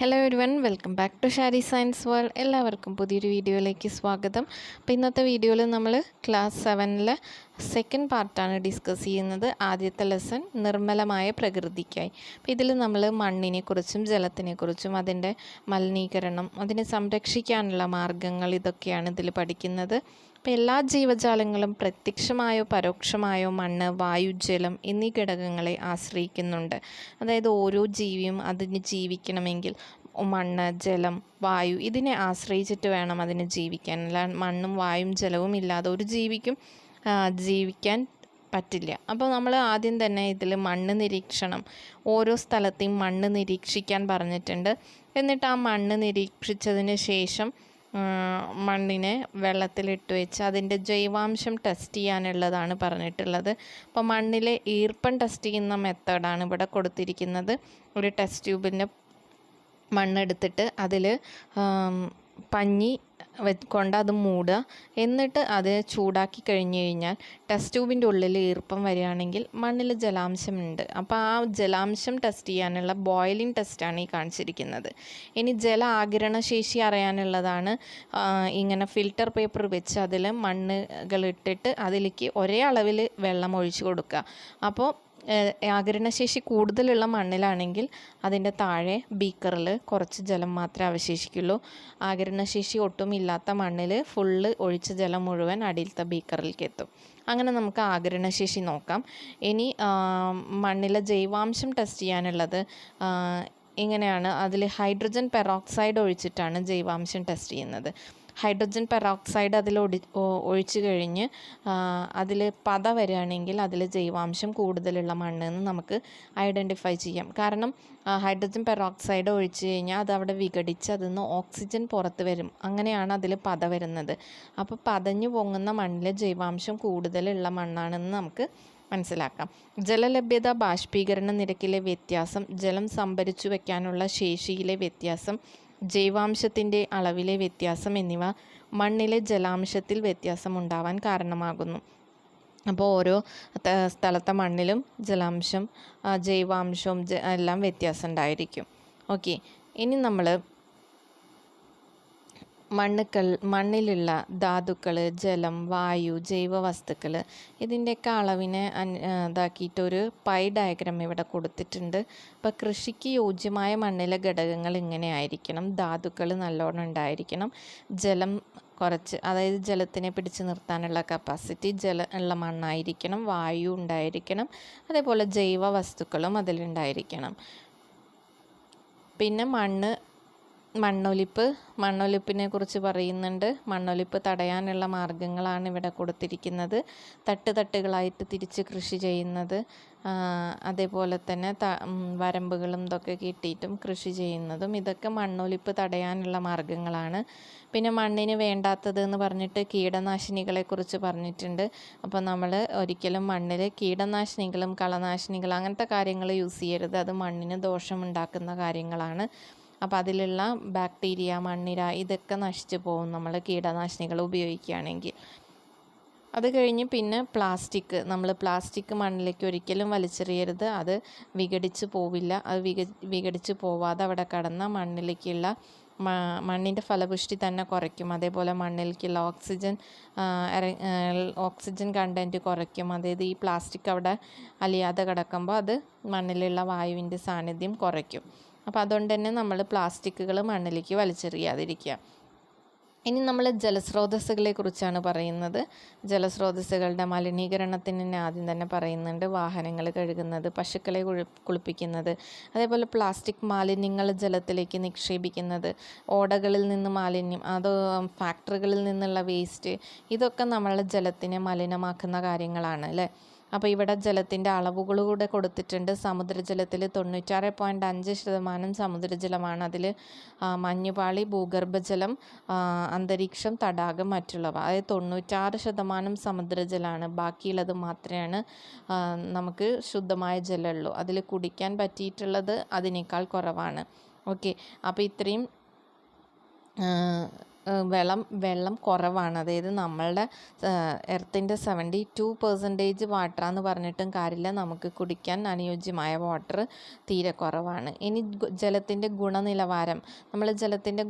Hello everyone, welcome back to Shari science world. എല്ലാവർക്കും പുതിയൊരു വീഡിയോയിലേക്ക് സ്വാഗതം. അപ്പോൾ ഇന്നത്തെ വീഡിയോയിൽ നമ്മൾ ക്ലാസ് 7 സെക്കൻഡ് പാർട്ടാണ് ഡിസ്കസ് ചെയ്യുന്നത്. ആദ്യത്തെ ലെസൺ നിർമ്മലമായ പ്രകൃതിക്കായി. അപ്പോൾ ഇതിൽ നമ്മൾ മണ്ണിനെക്കുറിച്ചും ജലത്തിനെക്കുറിച്ചും അതിൻ്റെ മലിനീകരണം, അതിനെ സംരക്ഷിക്കാനുള്ള മാർഗങ്ങൾ, ഇതൊക്കെയാണ് ഇതിൽ പഠിക്കുന്നത്. അപ്പോൾ എല്ലാ ജീവജാലങ്ങളും പ്രത്യക്ഷമായോ പരോക്ഷമായോ മണ്ണ്, വായു, ജലം എന്നീ ഘടകങ്ങളെ ആശ്രയിക്കുന്നുണ്ട്. അതായത് ഓരോ ജീവിയും അതിന് ജീവിക്കണമെങ്കിൽ മണ്ണ്, ജലം, വായു ഇതിനെ ആശ്രയിച്ചിട്ട് വേണം അതിന് ജീവിക്കാൻ. അല്ല മണ്ണും വായും ജലവും ഇല്ലാതെ ഒരു ജീവിക്കും ജീവിക്കാൻ പറ്റില്ല. അപ്പോൾ നമ്മൾ ആദ്യം തന്നെ ഇതിൽ മണ്ണ് നിരീക്ഷണം, ഓരോ സ്ഥലത്തെയും മണ്ണ് നിരീക്ഷിക്കാൻ പറഞ്ഞിട്ടുണ്ട്. എന്നിട്ട് ആ മണ്ണ് നിരീക്ഷിച്ചതിന് ശേഷം മണ്ണിനെ വെള്ളത്തിലിട്ട് വെച്ച് അതിൻ്റെ ജൈവാംശം ടെസ്റ്റ് ചെയ്യാനുള്ളതാണ് പറഞ്ഞിട്ടുള്ളത്. അപ്പോൾ മണ്ണിലെ ഈർപ്പം ടെസ്റ്റ് ചെയ്യുന്ന മെത്തേഡാണ് ഇവിടെ കൊടുത്തിരിക്കുന്നത്. ഒരു ടെസ്റ്റ് ട്യൂബിൻ്റെ മണ്ണെടുത്തിട്ട് അതിൽ പഞ്ഞി കൊണ്ട് അത് മൂടുക. എന്നിട്ട് അത് ചൂടാക്കി കഴിഞ്ഞ് കഴിഞ്ഞാൽ ടെസ്റ്റ് ട്യൂബിൻ്റെ ഉള്ളിൽ ഈർപ്പം വരികയാണെങ്കിൽ മണ്ണിൽ ജലാംശമുണ്ട്. അപ്പോൾ ആ ജലാംശം ടെസ്റ്റ് ചെയ്യാനുള്ള ബോയിലിംഗ് ടെസ്റ്റാണ് ഈ കാണിച്ചിരിക്കുന്നത്. ഇനി ജല ആഗിരണശേഷി അറിയാനുള്ളതാണ്. ഇങ്ങനെ ഫിൽറ്റർ പേപ്പർ വെച്ച് അതിൽ മണ്ണുകളിട്ടിട്ട് അതിലേക്ക് ഒരേ അളവിൽ വെള്ളം ഒഴിച്ച് കൊടുക്കുക. അപ്പോൾ ആഗിരണശേഷി കൂടുതലുള്ള മണ്ണിലാണെങ്കിൽ അതിൻ്റെ താഴെ ബീക്കറിൽ കുറച്ച് ജലം മാത്രമേ അവശേഷിക്കുള്ളൂ. ആഗിരണശേഷി ഒട്ടും ഇല്ലാത്ത മണ്ണിൽ ഫുള്ള് ഒഴിച്ച ജലം മുഴുവൻ അടിയിലത്തെ ബീക്കറിലേക്ക് എത്തും. അങ്ങനെ നമുക്ക് ആഗിരണശേഷി നോക്കാം. ഇനി മണ്ണിലെ ജൈവാംശം ടെസ്റ്റ് ചെയ്യാനുള്ളത് ഇങ്ങനെയാണ്. അതിൽ ഹൈഡ്രജൻ പെറോക്സൈഡ് ഒഴിച്ചിട്ടാണ് ജൈവാംശം ടെസ്റ്റ് ചെയ്യുന്നത്. ഹൈഡ്രജൻ പെറോക്സൈഡ് അതിൽ ഒഴിച്ച് കഴിഞ്ഞ് അതിൽ പത വരികയാണെങ്കിൽ അതിൽ ജൈവാംശം കൂടുതലുള്ള മണ്ണെന്ന് നമുക്ക് ഐഡൻറ്റിഫൈ ചെയ്യാം. കാരണം ഹൈഡ്രജൻ പെറോക്സൈഡ് ഒഴിച്ച് കഴിഞ്ഞാൽ അത് അവിടെ വിഘടിച്ച് അതിൽ നിന്ന് ഓക്സിജൻ പുറത്ത് വരും. അങ്ങനെയാണ് അതിൽ പത വരുന്നത്. അപ്പോൾ പതഞ്ഞു പൊങ്ങുന്ന മണ്ണിൽ ജൈവാംശം കൂടുതലുള്ള മണ്ണാണെന്ന് നമുക്ക് മനസ്സിലാക്കാം. ജലലഭ്യത, ബാഷ്പീകരണ നിരക്കിലെ വ്യത്യാസം, ജലം സംഭരിച്ചു വയ്ക്കാനുള്ള ശേഷിയിലെ വ്യത്യാസം, ജൈവാംശത്തിൻ്റെ അളവിലെ വ്യത്യാസം എന്നിവ മണ്ണിലെ ജലാംശത്തിൽ വ്യത്യാസം ഉണ്ടാവാൻ കാരണമാകുന്നു. അപ്പോൾ ഓരോ സ്ഥലത്തെ മണ്ണിലും ജലാംശം, ജൈവാംശവും എല്ലാം വ്യത്യാസം ഉണ്ടായിരിക്കും. ഓക്കെ, ഇനി നമ്മൾ മണ്ണിലുള്ള ധാതുക്കൾ, ജലം, വായു, ജൈവവസ്തുക്കൾ ഇതിൻ്റെയൊക്കെ അളവിനെ ഇതാക്കിയിട്ടൊരു പൈ ഡയഗ്രാം ഇവിടെ കൊടുത്തിട്ടുണ്ട്. അപ്പോൾ കൃഷിക്ക് യോജ്യമായ മണ്ണിലെ ഘടകങ്ങൾ ഇങ്ങനെ ആയിരിക്കണം. ധാതുക്കൾ നല്ലോണം ഉണ്ടായിരിക്കണം. ജലം കുറച്ച്, അതായത് ജലത്തിനെ പിടിച്ച് നിർത്താനുള്ള കപ്പാസിറ്റി ഉള്ള മണ്ണായിരിക്കണം. വായു ഉണ്ടായിരിക്കണം. അതേപോലെ ജൈവ വസ്തുക്കളും അതിലുണ്ടായിരിക്കണം. പിന്നെ മണ്ണൊലിപ്പിനെ കുറിച്ച് പറയുന്നുണ്ട്. മണ്ണൊലിപ്പ് തടയാനുള്ള മാർഗങ്ങളാണ് ഇവിടെ കൊടുത്തിരിക്കുന്നത്. തട്ടുകളായിട്ട് തിരിച്ച് കൃഷി ചെയ്യുന്നത്, അതേപോലെ തന്നെ വരമ്പുകളും ഇതൊക്കെ കിട്ടിയിട്ടും കൃഷി ചെയ്യുന്നതും, ഇതൊക്കെ മണ്ണൊലിപ്പ് തടയാനുള്ള മാർഗങ്ങളാണ്. പിന്നെ മണ്ണിന് വേണ്ടാത്തത് എന്ന് പറഞ്ഞിട്ട് കീടനാശിനികളെക്കുറിച്ച് പറഞ്ഞിട്ടുണ്ട്. അപ്പോൾ നമ്മൾ ഒരിക്കലും മണ്ണിൽ കീടനാശിനികളും കളനാശിനികളും അങ്ങനത്തെ കാര്യങ്ങൾ യൂസ് ചെയ്യരുത്. അത് മണ്ണിന് ദോഷമുണ്ടാക്കുന്ന കാര്യങ്ങളാണ്. അപ്പോൾ അതിലുള്ള ബാക്ടീരിയ, മണ്ണിര ഇതൊക്കെ നശിച്ചു പോകും നമ്മൾ കീടനാശിനികൾ ഉപയോഗിക്കുകയാണെങ്കിൽ. അത് കഴിഞ്ഞ് പിന്നെ നമ്മൾ പ്ലാസ്റ്റിക് മണ്ണിലേക്ക് ഒരിക്കലും വലിച്ചെറിയരുത്. അത് വിഘടിച്ച് പോവില്ല. അത് വിഘടിച്ച് പോവാതെ അവിടെ കടന്ന മണ്ണിലേക്കുള്ള മണ്ണിൻ്റെ ഫലപുഷ്ടി തന്നെ കുറയ്ക്കും. അതേപോലെ മണ്ണിലേക്കുള്ള ഓക്സിജൻ കണ്ടൻറ്റ് കുറയ്ക്കും. അതായത് ഈ പ്ലാസ്റ്റിക് അവിടെ അലിയാതെ കിടക്കുമ്പോൾ അത് മണ്ണിലുള്ള വായുവിൻ്റെ സാന്നിധ്യം കുറയ്ക്കും. അപ്പോൾ അതുകൊണ്ട് തന്നെ നമ്മൾ പ്ലാസ്റ്റിക്കുകൾ മണ്ണിലേക്ക് വലിച്ചെറിയാതിരിക്കുക. ഇനി നമ്മൾ ജലസ്രോതസ്സുകളെ കുറിച്ചാണ് പറയുന്നത്. ജലസ്രോതസ്സുകളുടെ മലിനീകരണത്തിന് ആദ്യം തന്നെ പറയുന്നുണ്ട്. വാഹനങ്ങൾ കഴുകുന്നത്, പശുക്കളെ കുളിപ്പിക്കുന്നത്, അതേപോലെ പ്ലാസ്റ്റിക് മാലിന്യങ്ങൾ ജലത്തിലേക്ക് നിക്ഷേപിക്കുന്നത്, ഓടകളിൽ നിന്ന് മാലിന്യം, അത് ഫാക്ടറികളിൽ നിന്നുള്ള വേസ്റ്റ്, ഇതൊക്കെ നമ്മളുടെ ജലത്തിനെ മലിനമാക്കുന്ന കാര്യങ്ങളാണ് അല്ലേ. അപ്പോൾ ഇവിടെ ജലത്തിൻ്റെ അളവുകൾ കൂടെ കൊടുത്തിട്ടുണ്ട്. സമുദ്രജലത്തിൽ 96.5% സമുദ്രജലമാണ്. അതിൽ മഞ്ഞുപാളി, ഭൂഗർഭജലം, അന്തരീക്ഷം, തടാകം, മറ്റുള്ളവ, അതായത് 96% സമുദ്രജലമാണ്. ബാക്കിയുള്ളത് മാത്രമാണ് നമുക്ക് ശുദ്ധമായ ജലമുള്ളൂ. അതിൽ കുടിക്കാൻ പറ്റിയിട്ടുള്ളത് അതിനേക്കാൾ കുറവാണ്. ഓക്കെ, അപ്പോൾ ഇത്രയും വെള്ളം കുറവാണ്. അതായത് നമ്മളുടെ എർത്തിൻ്റെ 72% വാട്ടറാന്ന് പറഞ്ഞിട്ടും കാര്യമില്ല, നമുക്ക് കുടിക്കാൻ അനുയോജ്യമായ വാട്ടർ തീരെ കുറവാണ്. ഇനി ജലത്തിൻ്റെ ഗുണനിലവാരം, നമ്മൾ ജലത്തിൻ്റെ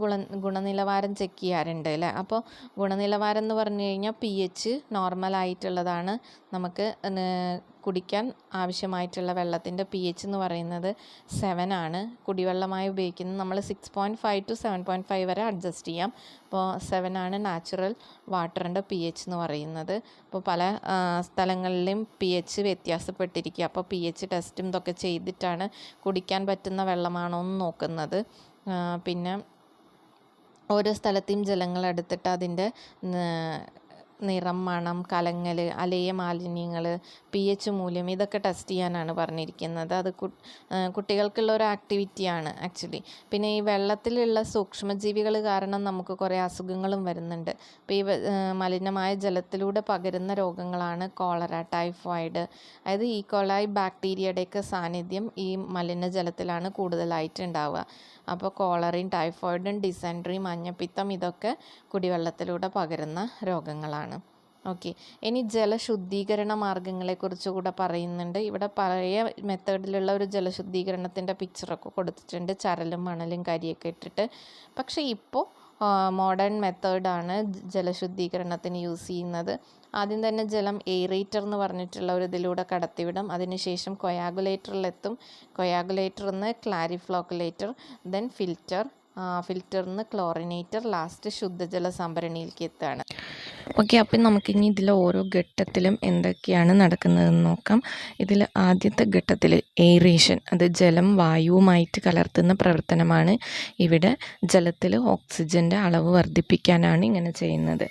ഗുണനിലവാരം ചെക്ക് ചെയ്യാറുണ്ട് അല്ലേ. അപ്പോൾ ഗുണനിലവാരം എന്ന് പറഞ്ഞു കഴിഞ്ഞാൽ pH നോർമലായിട്ടുള്ളതാണ്. നമുക്ക് കുടിക്കാൻ ആവശ്യമായിട്ടുള്ള വെള്ളത്തിൻ്റെ pH എന്ന് പറയുന്നത് 7 ആണ്. കുടിവെള്ളമായി ഉപയോഗിക്കുന്നത് നമ്മൾ 6.5 to 7.5 വരെ അഡ്ജസ്റ്റ് ചെയ്യാം. അപ്പോൾ 7 ആണ് നാച്ചുറൽ വാട്ടറിൻ്റെ pH എന്ന് പറയുന്നത്. അപ്പോൾ പല സ്ഥലങ്ങളിലും pH വ്യത്യാസപ്പെട്ടിരിക്കുക. അപ്പോൾ pH ടെസ്റ്റും ഇതൊക്കെ ചെയ്തിട്ടാണ് കുടിക്കാൻ പറ്റുന്ന വെള്ളമാണോ എന്ന് നോക്കുന്നത്. പിന്നെ ഓരോ സ്ഥലത്തെയും ജലങ്ങൾ എടുത്തിട്ട് അതിൻ്റെ നിറം, മണം, കലങ്ങൽ, അലേയ മാലിന്യങ്ങൾ, pH മൂല്യം ഇതൊക്കെ ടെസ്റ്റ് ചെയ്യാനാണ് പറഞ്ഞിരിക്കുന്നത്. അത് കുട്ടികൾക്കുള്ള ഒരു ആക്ടിവിറ്റിയാണ് ആക്ച്വലി. പിന്നെ ഈ വെള്ളത്തിലുള്ള സൂക്ഷ്മജീവികൾ കാരണം നമുക്ക് കുറേ അസുഖങ്ങളും വരുന്നുണ്ട്. അപ്പോൾ ഈ മലിനമായ ജലത്തിലൂടെ പകരുന്ന രോഗങ്ങളാണ് കോളറ, ടൈഫോയിഡ്, അതായത് ഈക്കോളായി ബാക്ടീരിയയുടെയൊക്കെ സാന്നിധ്യം ഈ മലിനജലത്തിലാണ് കൂടുതലായിട്ട് ഉണ്ടാവുക. അപ്പോൾ കോളറയും ടൈഫോയിഡും ഡിസെൻട്രി, മഞ്ഞപ്പിത്തം ഇതൊക്കെ കുടിവെള്ളത്തിലൂടെ പകരുന്ന രോഗങ്ങളാണ്. ഓക്കെ, ഇനി ജലശുദ്ധീകരണ മാർഗങ്ങളെക്കുറിച്ച് കൂടെ പറയുന്നുണ്ട്. ഇവിടെ പഴയ മെത്തേഡിലുള്ള ഒരു ജലശുദ്ധീകരണത്തിൻ്റെ പിക്ചറൊക്കെ കൊടുത്തിട്ടുണ്ട്, ചരലും മണലും കരിയൊക്കെ ഇട്ടിട്ട്. പക്ഷേ ഇപ്പോൾ മോഡേൺ മെത്തേഡാണ് ജലശുദ്ധീകരണത്തിന് യൂസ് ചെയ്യുന്നത്. ആദ്യം തന്നെ ജലം എയറേറ്റർ എന്ന് പറഞ്ഞിട്ടുള്ള ഒരു ഇതിലൂടെ കടത്തിവിടും. അതിനുശേഷം കൊയാഗുലേറ്ററിലെത്തും. കൊയാഗുലേറ്ററിൽ നിന്ന് ക്ലാരിഫ്ലോക്കുലേറ്റർ, ദെൻ ഫിൽറ്ററിൽ നിന്ന് ക്ലോറിനേറ്റർ, ലാസ്റ്റ് ശുദ്ധജല സംഭരണിയിലേക്ക് എത്തുകയാണ്. ഓക്കെ, അപ്പം നമുക്കിനി ഇതിൽ ഓരോ ഘട്ടത്തിലും എന്തൊക്കെയാണ് നടക്കുന്നതെന്ന് നോക്കാം. ഇതിൽ ആദ്യത്തെ ഘട്ടത്തിൽ എയറേഷൻ, അത് ജലം വായുവുമായിട്ട് കലർത്തുന്ന പ്രവർത്തനമാണ്. ഇവിടെ ജലത്തിൽ ഓക്സിജൻ്റെ അളവ് വർദ്ധിപ്പിക്കാനാണ് ഇങ്ങനെ ചെയ്യുന്നത്.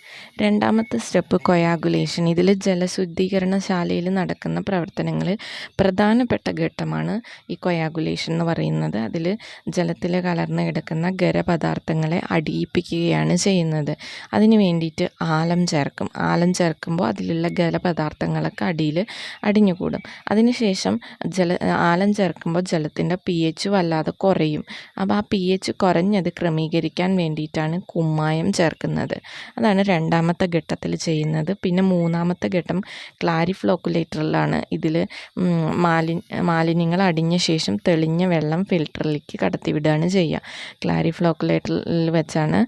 രണ്ടാമത്തെ സ്റ്റെപ്പ് കൊയാഗുലേഷൻ. ഇതിൽ ജലശുദ്ധീകരണശാലയിൽ നടക്കുന്ന പ്രവർത്തനങ്ങളിൽ പ്രധാനപ്പെട്ട ഘട്ടമാണ് ഈ കൊയാഗുലേഷൻ എന്ന് പറയുന്നത്. അതിൽ ജലത്തിൽ കലർന്ന് കിടക്കുന്ന ഖരപദാർത്ഥങ്ങളെ അടിയിപ്പിക്കുകയാണ് ചെയ്യുന്നത്. അതിന് വേണ്ടിയിട്ട് ആലം ചേർക്കും. ആലം ചേർക്കുമ്പോൾ അതിലുള്ള ഖരപദാർത്ഥങ്ങളൊക്കെ അടിയിൽ അടിഞ്ഞുകൂടും. അതിനുശേഷം ആലം ചേർക്കുമ്പോൾ ജലത്തിൻ്റെ pH വല്ലാതെ കുറയും. അപ്പോൾ ആ pH കുറഞ്ഞത് ക്രമീകരിക്കാൻ വേണ്ടിയിട്ടാണ് കുമ്മായം ചേർക്കുന്നത്. അതാണ് രണ്ടാമത്തെ ഘട്ടത്തിൽ ചെയ്യുന്നത്. പിന്നെ മൂന്നാമത്തെ ഘട്ടം ക്ലാരിഫ്ലോക്കുലേറ്ററിലാണ്. ഇതിൽ മാലിന്യങ്ങൾ അടിഞ്ഞ ശേഷം തെളിഞ്ഞ വെള്ളം ഫിൽറ്ററിലേക്ക് കടത്തിവിടുകയാണ് ചെയ്യുക. ക്ലാരിഫ്ലോക്കുലേറ്ററിൽ വെച്ചാണ്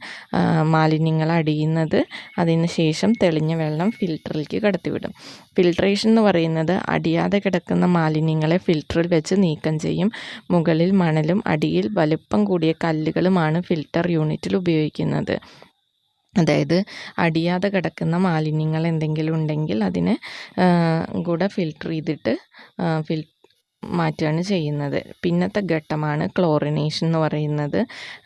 മാലിന്യങ്ങൾ അടിയുന്നത്. അതിന് ശേഷം തെളിഞ്ഞ വെള്ളം ഫിൽറ്ററിലേക്ക് കടത്തിവിടും. ഫിൽട്രേഷൻ എന്ന് പറയുന്നത് അടിയാതെ കിടക്കുന്ന മാലിന്യങ്ങളെ ഫിൽറ്ററിൽ വെച്ച് നീക്കം ചെയ്യും. മുകളിൽ മണലും അടിയിൽ വലുപ്പം കൂടിയ കല്ലുകളുമാണ് ഫിൽറ്റർ യൂണിറ്റിൽ ഉപയോഗിക്കുന്നത്. അതായത് അടിയാതെ കിടക്കുന്ന മാലിന്യങ്ങൾ എന്തെങ്കിലും ഉണ്ടെങ്കിൽ അതിനെ കൂടെ ഫിൽറ്റർ ചെയ്തിട്ട് മാറ്റുകയാണ് ചെയ്യുന്നത്. പിന്നത്തെ ഘട്ടമാണ് ക്ലോറിനേഷൻ എന്ന് പറയുന്നത്.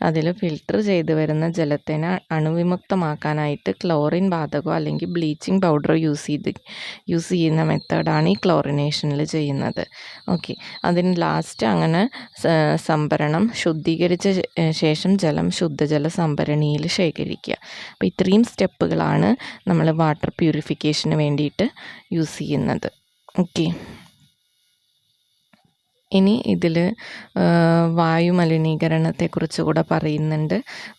അതിൽ ഫിൽറ്റർ ചെയ്ത് വരുന്ന ജലത്തിനെ അണുവിമുക്തമാക്കാനായിട്ട് ക്ലോറിൻ വാതകമോ അല്ലെങ്കിൽ ബ്ലീച്ചിങ് പൗഡറോ യൂസ് ചെയ്യുന്ന മെത്തേഡാണ് ഈ ക്ലോറിനേഷനിൽ ചെയ്യുന്നത്. ഓക്കെ, അതിന് ലാസ്റ്റ് അങ്ങനെ സംഭരണം ശുദ്ധീകരിച്ച ശേഷം ജലം ശുദ്ധജല സംഭരണിയിൽ ശേഖരിക്കുക. അപ്പോൾ ഇത്രയും സ്റ്റെപ്പുകളാണ് നമ്മൾ വാട്ടർ പ്യൂരിഫിക്കേഷന് വേണ്ടിയിട്ട് യൂസ് ചെയ്യുന്നത്. ഓക്കെ, ഇനി ഇതിൽ വായുമലിനീകരണത്തെക്കുറിച്ച് കൂടെ പറയുന്നുണ്ട്.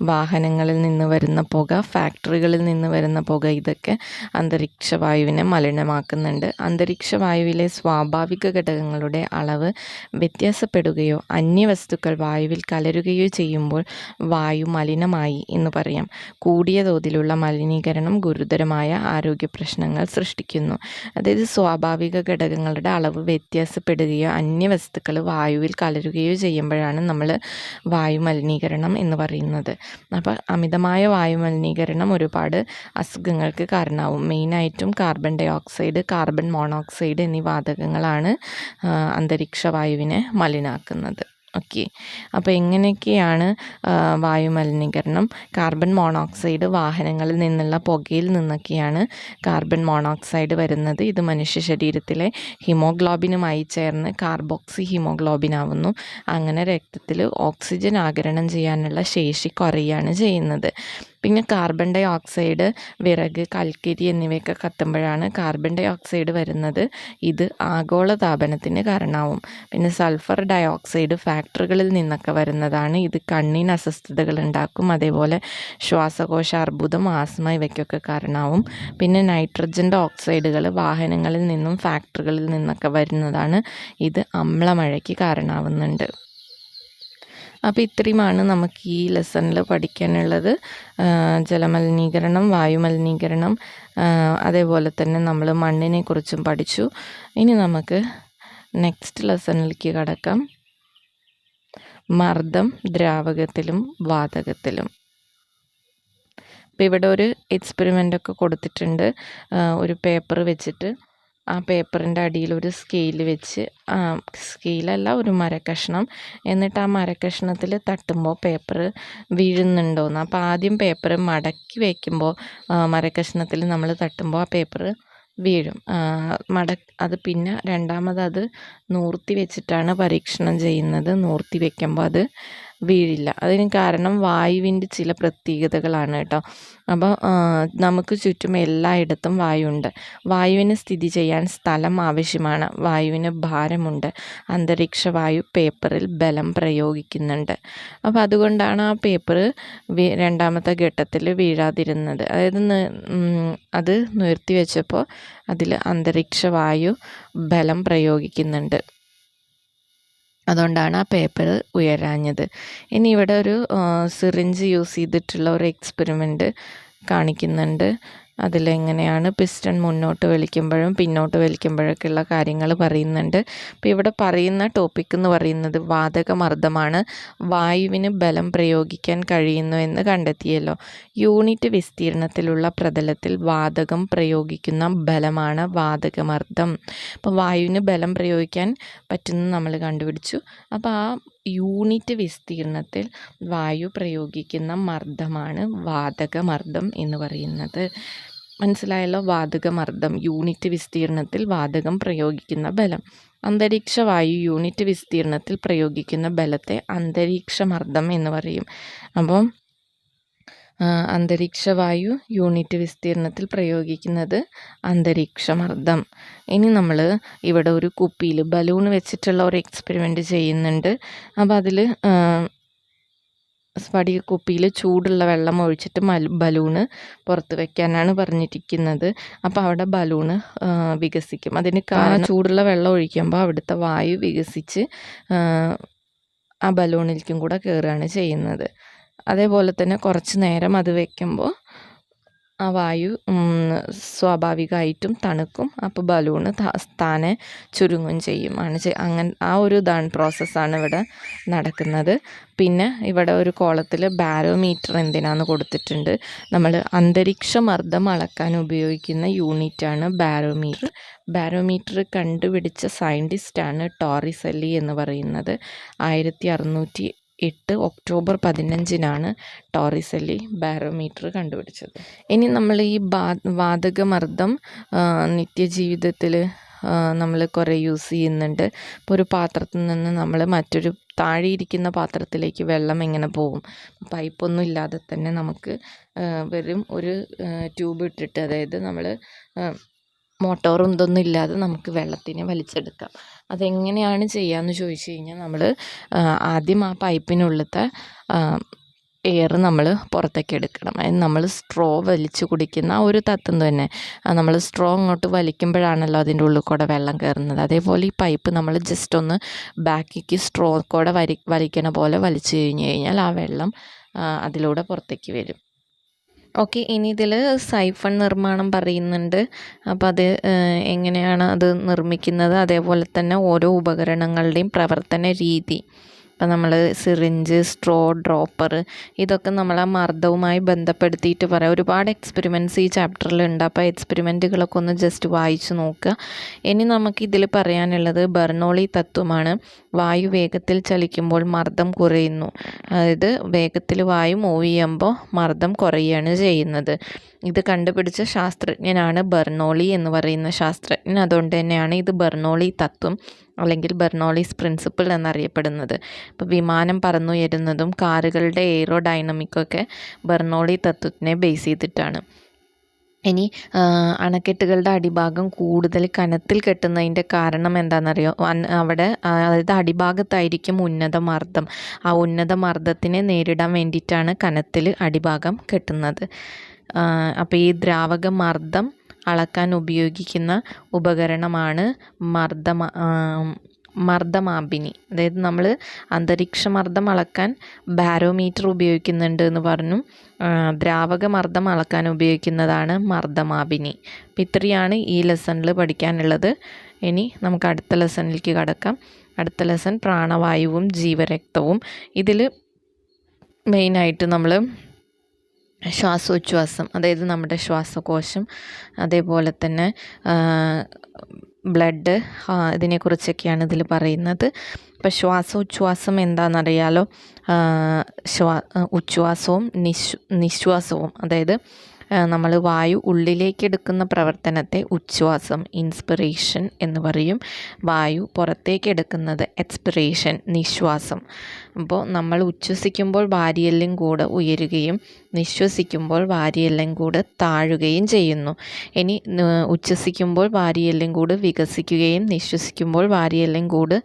വാഹനങ്ങളിൽ നിന്ന് വരുന്ന പുക, ഫാക്ടറികളിൽ നിന്ന് വരുന്ന പുക, ഇതൊക്കെ അന്തരീക്ഷ വായുവിനെ മലിനമാക്കുന്നുണ്ട്. അന്തരീക്ഷ വായുവിലെ സ്വാഭാവിക ഘടകങ്ങളുടെ അളവ് വ്യത്യാസപ്പെടുകയോ അന്യവസ്തുക്കൾ വായുവിൽ കലരുകയോ ചെയ്യുമ്പോൾ വായു മലിനമായി എന്ന് പറയാം. കൂടിയ തോതിലുള്ള മലിനീകരണം ഗുരുതരമായ ആരോഗ്യ പ്രശ്നങ്ങൾ സൃഷ്ടിക്കുന്നു. അതായത് സ്വാഭാവിക ഘടകങ്ങളുടെ അളവ് വ്യത്യാസപ്പെടുകയോ അന്യവസ്തുക്കൾ വായുവിൽ കലരുകയോ ചെയ്യുമ്പോഴാണ് നമ്മൾ വായുമലിനീകരണം എന്ന് പറയുന്നത്. അപ്പോൾ അമിതമായ വായുമലിനീകരണം ഒരുപാട് അസുഖങ്ങൾക്ക് കാരണമാവും. മെയിനായിട്ടും carbon dioxide, carbon monoxide എന്നീ വാതകങ്ങളാണ് അന്തരീക്ഷ വായുവിനെ മലിനാക്കുന്നത്. ഓക്കെ, അപ്പോൾ എങ്ങനെയൊക്കെയാണ് വായുമലിനീകരണം? കാർബൺ മോണോക്സൈഡ്, വാഹനങ്ങളിൽ നിന്നുള്ള പുകയിൽ നിന്നൊക്കെയാണ് കാർബൺ മോണോക്സൈഡ് വരുന്നത്. ഇത് മനുഷ്യ ശരീരത്തിലെ ഹിമോഗ്ലോബിനുമായി ചേർന്ന് കാർബോക്സി ഹീമോഗ്ലോബിൻ ആവുന്നു. അങ്ങനെ രക്തത്തിൽ ഓക്സിജൻ ആഗിരണം ചെയ്യാനുള്ള ശേഷി കുറയുകയാണ് ചെയ്യുന്നത്. പിന്നെ കാർബൺ ഡൈ ഓക്സൈഡ്, വിറക്, കൽക്കരി എന്നിവയൊക്കെ കത്തുമ്പോഴാണ് കാർബൺ ഡൈ ഓക്സൈഡ് വരുന്നത്. ഇത് ആഗോളതാപനത്തിന് കാരണമാവും. പിന്നെ സൾഫർ ഡൈ ഓക്സൈഡ് ഫാക്ടറികളിൽ നിന്നൊക്കെ വരുന്നതാണ്. ഇത് കണ്ണിന് അസ്വസ്ഥതകൾ ഉണ്ടാക്കും. അതേപോലെ ശ്വാസകോശ അർബുദം, ആസ്മ ഇവയ്ക്കൊക്കെ കാരണമാവും. പിന്നെ നൈട്രജൻ്റെ ഓക്സൈഡുകൾ വാഹനങ്ങളിൽ നിന്നും ഫാക്ടറികളിൽ നിന്നൊക്കെ വരുന്നതാണ്. ഇത് അമ്ലമഴയ്ക്ക് കാരണമാവുന്നുണ്ട്. അപ്പോൾ ഇത്രയുമാണ് നമുക്ക് ഈ ലെസണിൽ പഠിക്കാനുള്ളത്. ജലമലിനീകരണം, വായുമലിനീകരണം, അതേപോലെ തന്നെ നമ്മൾ മണ്ണിനെ കുറിച്ചും പഠിച്ചു. ഇനി നമുക്ക് നെക്സ്റ്റ് ലെസണിലേക്ക് കടക്കാം. മർദ്ദം ദ്രാവകത്തിലും വാതകത്തിലും. അപ്പോൾ ഇവിടെ ഒരു എക്സ്പെരിമെൻ്റൊക്കെ കൊടുത്തിട്ടുണ്ട്. ഒരു പേപ്പർ വെച്ചിട്ട് ആ പേപ്പറിൻ്റെ അടിയിൽ ഒരു സ്കെയിൽ വെച്ച്, സ്കെയിലല്ല ഒരു മരക്കഷ്ണം, എന്നിട്ട് ആ മരക്കഷ്ണത്തിൽ തട്ടുമ്പോൾ പേപ്പർ വീഴുന്നുണ്ടോയെന്ന്. അപ്പോൾ ആദ്യം പേപ്പർ മടക്കി വയ്ക്കുമ്പോൾ മരക്കഷ്ണത്തിൽ നമ്മൾ തട്ടുമ്പോൾ ആ പേപ്പർ വീഴും. അത് പിന്നെ രണ്ടാമത് അത് നൂർത്തി വെച്ചിട്ടാണ് പരീക്ഷണം ചെയ്യുന്നത്. നൂർത്തി വയ്ക്കുമ്പോൾ അത് വീഴില്ല. അതിന് കാരണം വായുവിൻ്റെ ചില പ്രത്യേകതകളാണ് കേട്ടോ. അപ്പോൾ നമുക്ക് ചുറ്റും എല്ലായിടത്തും വായുണ്ട്. വായുവിന് സ്ഥിതി ചെയ്യാൻ സ്ഥലം ആവശ്യമാണ്. വായുവിന് ഭാരമുണ്ട്. അന്തരീക്ഷ വായു പേപ്പറിൽ ബലം പ്രയോഗിക്കുന്നുണ്ട്. അപ്പോൾ അതുകൊണ്ടാണ് ആ പേപ്പർ രണ്ടാമത്തെ ഘട്ടത്തിൽ വീഴാതിരുന്നത്. അതായത് അത് നിർത്തി വെച്ചപ്പോൾ അതിൽ അന്തരീക്ഷ വായു ബലം പ്രയോഗിക്കുന്നുണ്ട്. അതുകൊണ്ടാണ് ആ പേപ്പർ ഉയരാഞ്ഞത്. ഇനി ഇവിടെ ഒരു സിറിഞ്ച് യൂസ് ചെയ്തിട്ടുള്ള ഒരു എക്സ്പെരിമെൻറ്റ് കാണിക്കുന്നുണ്ട്. അതിലെങ്ങനെയാണ് പിസ്റ്റൺ മുന്നോട്ട് വലിക്കുമ്പോഴും പിന്നോട്ട് വലിക്കുമ്പോഴൊക്കെയുള്ള കാര്യങ്ങൾ പറയുന്നുണ്ട്. അപ്പോൾ ഇവിടെ പറയുന്ന ടോപ്പിക് എന്ന് പറയുന്നത് വാതകമർദ്ദമാണ്. വായുവിന് ബലം പ്രയോഗിക്കാൻ കഴിയുന്നു എന്ന് കണ്ടെത്തിയല്ലോ. യൂണിറ്റ് വിസ്തീർണത്തിലുള്ള പ്രതലത്തിൽ വാതകം പ്രയോഗിക്കുന്ന ബലമാണ് വാതകമർദ്ദം. അപ്പോൾ വായുവിന് ബലം പ്രയോഗിക്കാൻ പറ്റുന്നത് നമ്മൾ കണ്ടുപിടിച്ചു. അപ്പോൾ ആ യൂണിറ്റ് വിസ്തീർണത്തിൽ വായു പ്രയോഗിക്കുന്ന മർദ്ദമാണ് വാതകമർദ്ദം എന്ന് പറയുന്നത്. മനസ്സിലായല്ലോ? വാതകമർദ്ദം യൂണിറ്റ് വിസ്തീർണത്തിൽ വാതകം പ്രയോഗിക്കുന്ന ബലം. അന്തരീക്ഷ വായു യൂണിറ്റ് വിസ്തീർണത്തിൽ പ്രയോഗിക്കുന്ന ബലത്തെ അന്തരീക്ഷമർദ്ദം എന്ന് പറയും. അപ്പം അന്തരീക്ഷവായു യൂണിറ്റ് വിസ്തീർണത്തിൽ പ്രയോഗിക്കുന്നത് അന്തരീക്ഷമർദ്ദം. ഇനി നമ്മൾ ഇവിടെ ഒരു കുപ്പിയിൽ ബലൂൺ വെച്ചിട്ടുള്ള ഒരു എക്സ്പെരിമെൻ്റ് ചെയ്യുന്നുണ്ട്. അപ്പോൾ അതിൽ സ്ഫടിക കുപ്പിയിൽ ചൂടുള്ള വെള്ളം ഒഴിച്ചിട്ട് ബലൂണ് പുറത്ത് വയ്ക്കാനാണ് പറഞ്ഞിരിക്കുന്നത്. അപ്പോൾ അവിടെ ബലൂണ് വികസിക്കും. അതിന് കാരണം ചൂടുള്ള വെള്ളം ഒഴിക്കുമ്പോൾ അവിടുത്തെ വായു വികസിച്ച് ആ ബലൂണിലേക്കും കൂടെ കയറുകയാണ് ചെയ്യുന്നത്. അതേപോലെ തന്നെ കുറച്ച് നേരം അത് വയ്ക്കുമ്പോൾ ആ വായു സ്വാഭാവികമായിട്ടും തണുക്കും. അപ്പോൾ ബലൂണ് താനെ ചുരുങ്ങും ചെയ്യും. അങ്ങനെ ആ ഒരു പ്രോസസ്സാണ് ഇവിടെ നടക്കുന്നത്. പിന്നെ ഇവിടെ ഒരു കോളത്തിൽ ബാരോമീറ്റർ എന്തിനാന്ന് കൊടുത്തിട്ടുണ്ട്. നമ്മൾ അന്തരീക്ഷ മർദ്ദം അളക്കാൻ ഉപയോഗിക്കുന്ന യൂണിറ്റാണ് ബാരോമീറ്റർ. ബാരോമീറ്റർ കണ്ടുപിടിച്ച സയൻറ്റിസ്റ്റാണ് ടോറിസെല്ലി എന്ന് പറയുന്നത്. 1608 ഒക്ടോബർ 15 ടോറിസെല്ലി ബാരോമീറ്റർ കണ്ടുപിടിച്ചത്. ഇനി നമ്മൾ ഈ വാതകമർദ്ദം നിത്യജീവിതത്തിൽ നമ്മൾ കുറേ യൂസ് ചെയ്യുന്നുണ്ട്. ഇപ്പോൾ ഒരു പാത്രത്തിൽ നിന്ന് നമ്മൾ മറ്റൊരു താഴെയിരിക്കുന്ന പാത്രത്തിലേക്ക് വെള്ളം എങ്ങനെ പോകും? പൈപ്പൊന്നും ഇല്ലാതെ തന്നെ നമുക്ക് വെറും ഒരു ട്യൂബ് ഇട്ടിട്ട്, അതായത് നമ്മൾ മോട്ടോറും ഇതൊന്നും ഇല്ലാതെ നമുക്ക് വെള്ളത്തിനെ വലിച്ചെടുക്കാം. അതെങ്ങനെയാണ് ചെയ്യാമെന്ന് ചോദിച്ചു കഴിഞ്ഞാൽ നമ്മൾ ആദ്യം ആ പൈപ്പിനുള്ളിലത്തെ എയർ നമ്മൾ പുറത്തേക്ക് എടുക്കണം. അതിന് നമ്മൾ സ്ട്രോ വലിച്ചു കുടിക്കുന്ന ഒരു തത്വം തന്നെ. നമ്മൾ സ്ട്രോ അങ്ങോട്ട് വലിക്കുമ്പോഴാണല്ലോ അതിൻ്റെ ഉള്ളിൽ കൂടെ വെള്ളം കയറുന്നത്. അതേപോലെ ഈ പൈപ്പ് നമ്മൾ ജസ്റ്റ് ഒന്ന് ബാക്കിക്ക് സ്ട്രോ കൂടെ വലിക്കണ പോലെ വലിച്ചു കഴിഞ്ഞാൽ ആ വെള്ളം അതിലൂടെ പുറത്തേക്ക് വരും. ഓക്കെ, ഇനി ഇതിൽ സൈഫൺ നിർമ്മാണം പറയുന്നുണ്ട്. അപ്പോൾ അത് എങ്ങനെയാണ് അത് നിർമ്മിക്കുന്നത്, അതേപോലെ തന്നെ ഓരോ ഉപകരണങ്ങളുടെയും പ്രവർത്തന രീതി. ഇപ്പം നമ്മൾ സിറിഞ്ച്, സ്ട്രോ, ഡ്രോപ്പർ, ഇതൊക്കെ നമ്മൾ ആ മർദ്ദവുമായി ബന്ധപ്പെടുത്തിയിട്ട് പറയാം. ഒരുപാട് എക്സ്പെരിമെൻറ്റ്സ് ഈ ചാപ്റ്ററിലുണ്ട്. അപ്പോൾ എക്സ്പെരിമെൻറ്റുകളൊക്കെ ഒന്ന് ജസ്റ്റ് വായിച്ച് നോക്കുക. ഇനി നമുക്കിതിൽ പറയാനുള്ളത് ബെർണോളി തത്വമാണ്. വായു വേഗത്തിൽ ചലിക്കുമ്പോൾ മർദ്ദം കുറയുന്നു. അതായത് വേഗത്തിൽ വായു മൂവ് ചെയ്യുമ്പോൾ മർദ്ദം കുറയുകയാണ് ചെയ്യുന്നത്. ഇത് കണ്ടുപിടിച്ച ശാസ്ത്രജ്ഞനാണ് ബെർണോളി എന്ന് പറയുന്ന ശാസ്ത്രജ്ഞൻ. അതുകൊണ്ട് തന്നെയാണ് ഇത് ബെർണോളി തത്വം അല്ലെങ്കിൽ ബെർണോളീസ് പ്രിൻസിപ്പിൾ എന്നറിയപ്പെടുന്നത്. ഇപ്പോൾ വിമാനം പറന്നുയരുന്നതും കാറുകളുടെ എയ്റോഡൈനമിക്കൊക്കെ ബെർണോളി തത്വത്തിനെ ബേസ് ചെയ്തിട്ടാണ്. ഇനി അണക്കെട്ടുകളുടെ അടിഭാഗം കൂടുതൽ കനത്തിൽ കെട്ടുന്നതിൻ്റെ കാരണം എന്താണെന്നറിയോ? അവിടെ അതായത് അടിഭാഗത്തായിരിക്കും ഉന്നത മർദ്ദം. ആ ഉന്നത മർദ്ദത്തിനെ നേരിടാൻ വേണ്ടിയിട്ടാണ് കനത്തിൽ അടിഭാഗം കെട്ടുന്നത്. അപ്പോൾ ഈ ദ്രാവക മർദ്ദം അളക്കാൻ ഉപയോഗിക്കുന്ന ഉപകരണമാണ് മർദ്ദമാപിനി. അതായത് നമ്മൾ അന്തരീക്ഷ മർദ്ദം അളക്കാൻ ബാരോമീറ്റർ ഉപയോഗിക്കുന്നുണ്ട് എന്ന് പറഞ്ഞു. ദ്രാവക മർദ്ദം അളക്കാൻ ഉപയോഗിക്കുന്നതാണ് മർദ്ദമാപിനി. അപ്പം ഇത്രയാണ് ഈ ലെസണിൽ പഠിക്കാനുള്ളത്. ഇനി നമുക്ക് അടുത്ത ലെസണിലേക്ക് കടക്കാം. അടുത്ത ലെസൺ പ്രാണവായുവും ജീവരക്തവും. ഇതിൽ മെയിനായിട്ട് നമ്മൾ ശ്വാസോച്ഛ്വാസം, അതായത് നമ്മുടെ ശ്വാസകോശം, അതേപോലെ തന്നെ ബ്ലഡ്, ഇതിനെക്കുറിച്ചൊക്കെയാണ് ഇതിൽ പറയുന്നത്. ഇപ്പോൾ ശ്വാസോച്ഛ്വാസം എന്താണെന്നറിയാലോ? ഉച്ഛ്വാസവും നിശ്വാസവും, അതായത് നമ്മൾ വായു ഉള്ളിലേക്ക് എടുക്കുന്ന പ്രവർത്തനത്തെ ഉച്ഛ്വാസം, ഇൻസ്പിറേഷൻ എന്ന് പറയും. വായു പുറത്തേക്ക് എടുക്കുന്നത് എക്സ്പിറേഷൻ, നിശ്വാസം. അപ്പോൾ നമ്മൾ ഉച്ഛ്വസിക്കുമ്പോൾ വാരിയെല്ലും കൂടെ ഉയരുകയും നിശ്വസിക്കുമ്പോൾ വാരിയെല്ലും കൂടെ താഴുകയും ചെയ്യുന്നു. ഇനി ഉച്ഛ്വസിക്കുമ്പോൾ വാരിയെല്ലും കൂടെ വികസിക്കുകയും നിശ്വസിക്കുമ്പോൾ വാരിയെല്ലും കൂടെ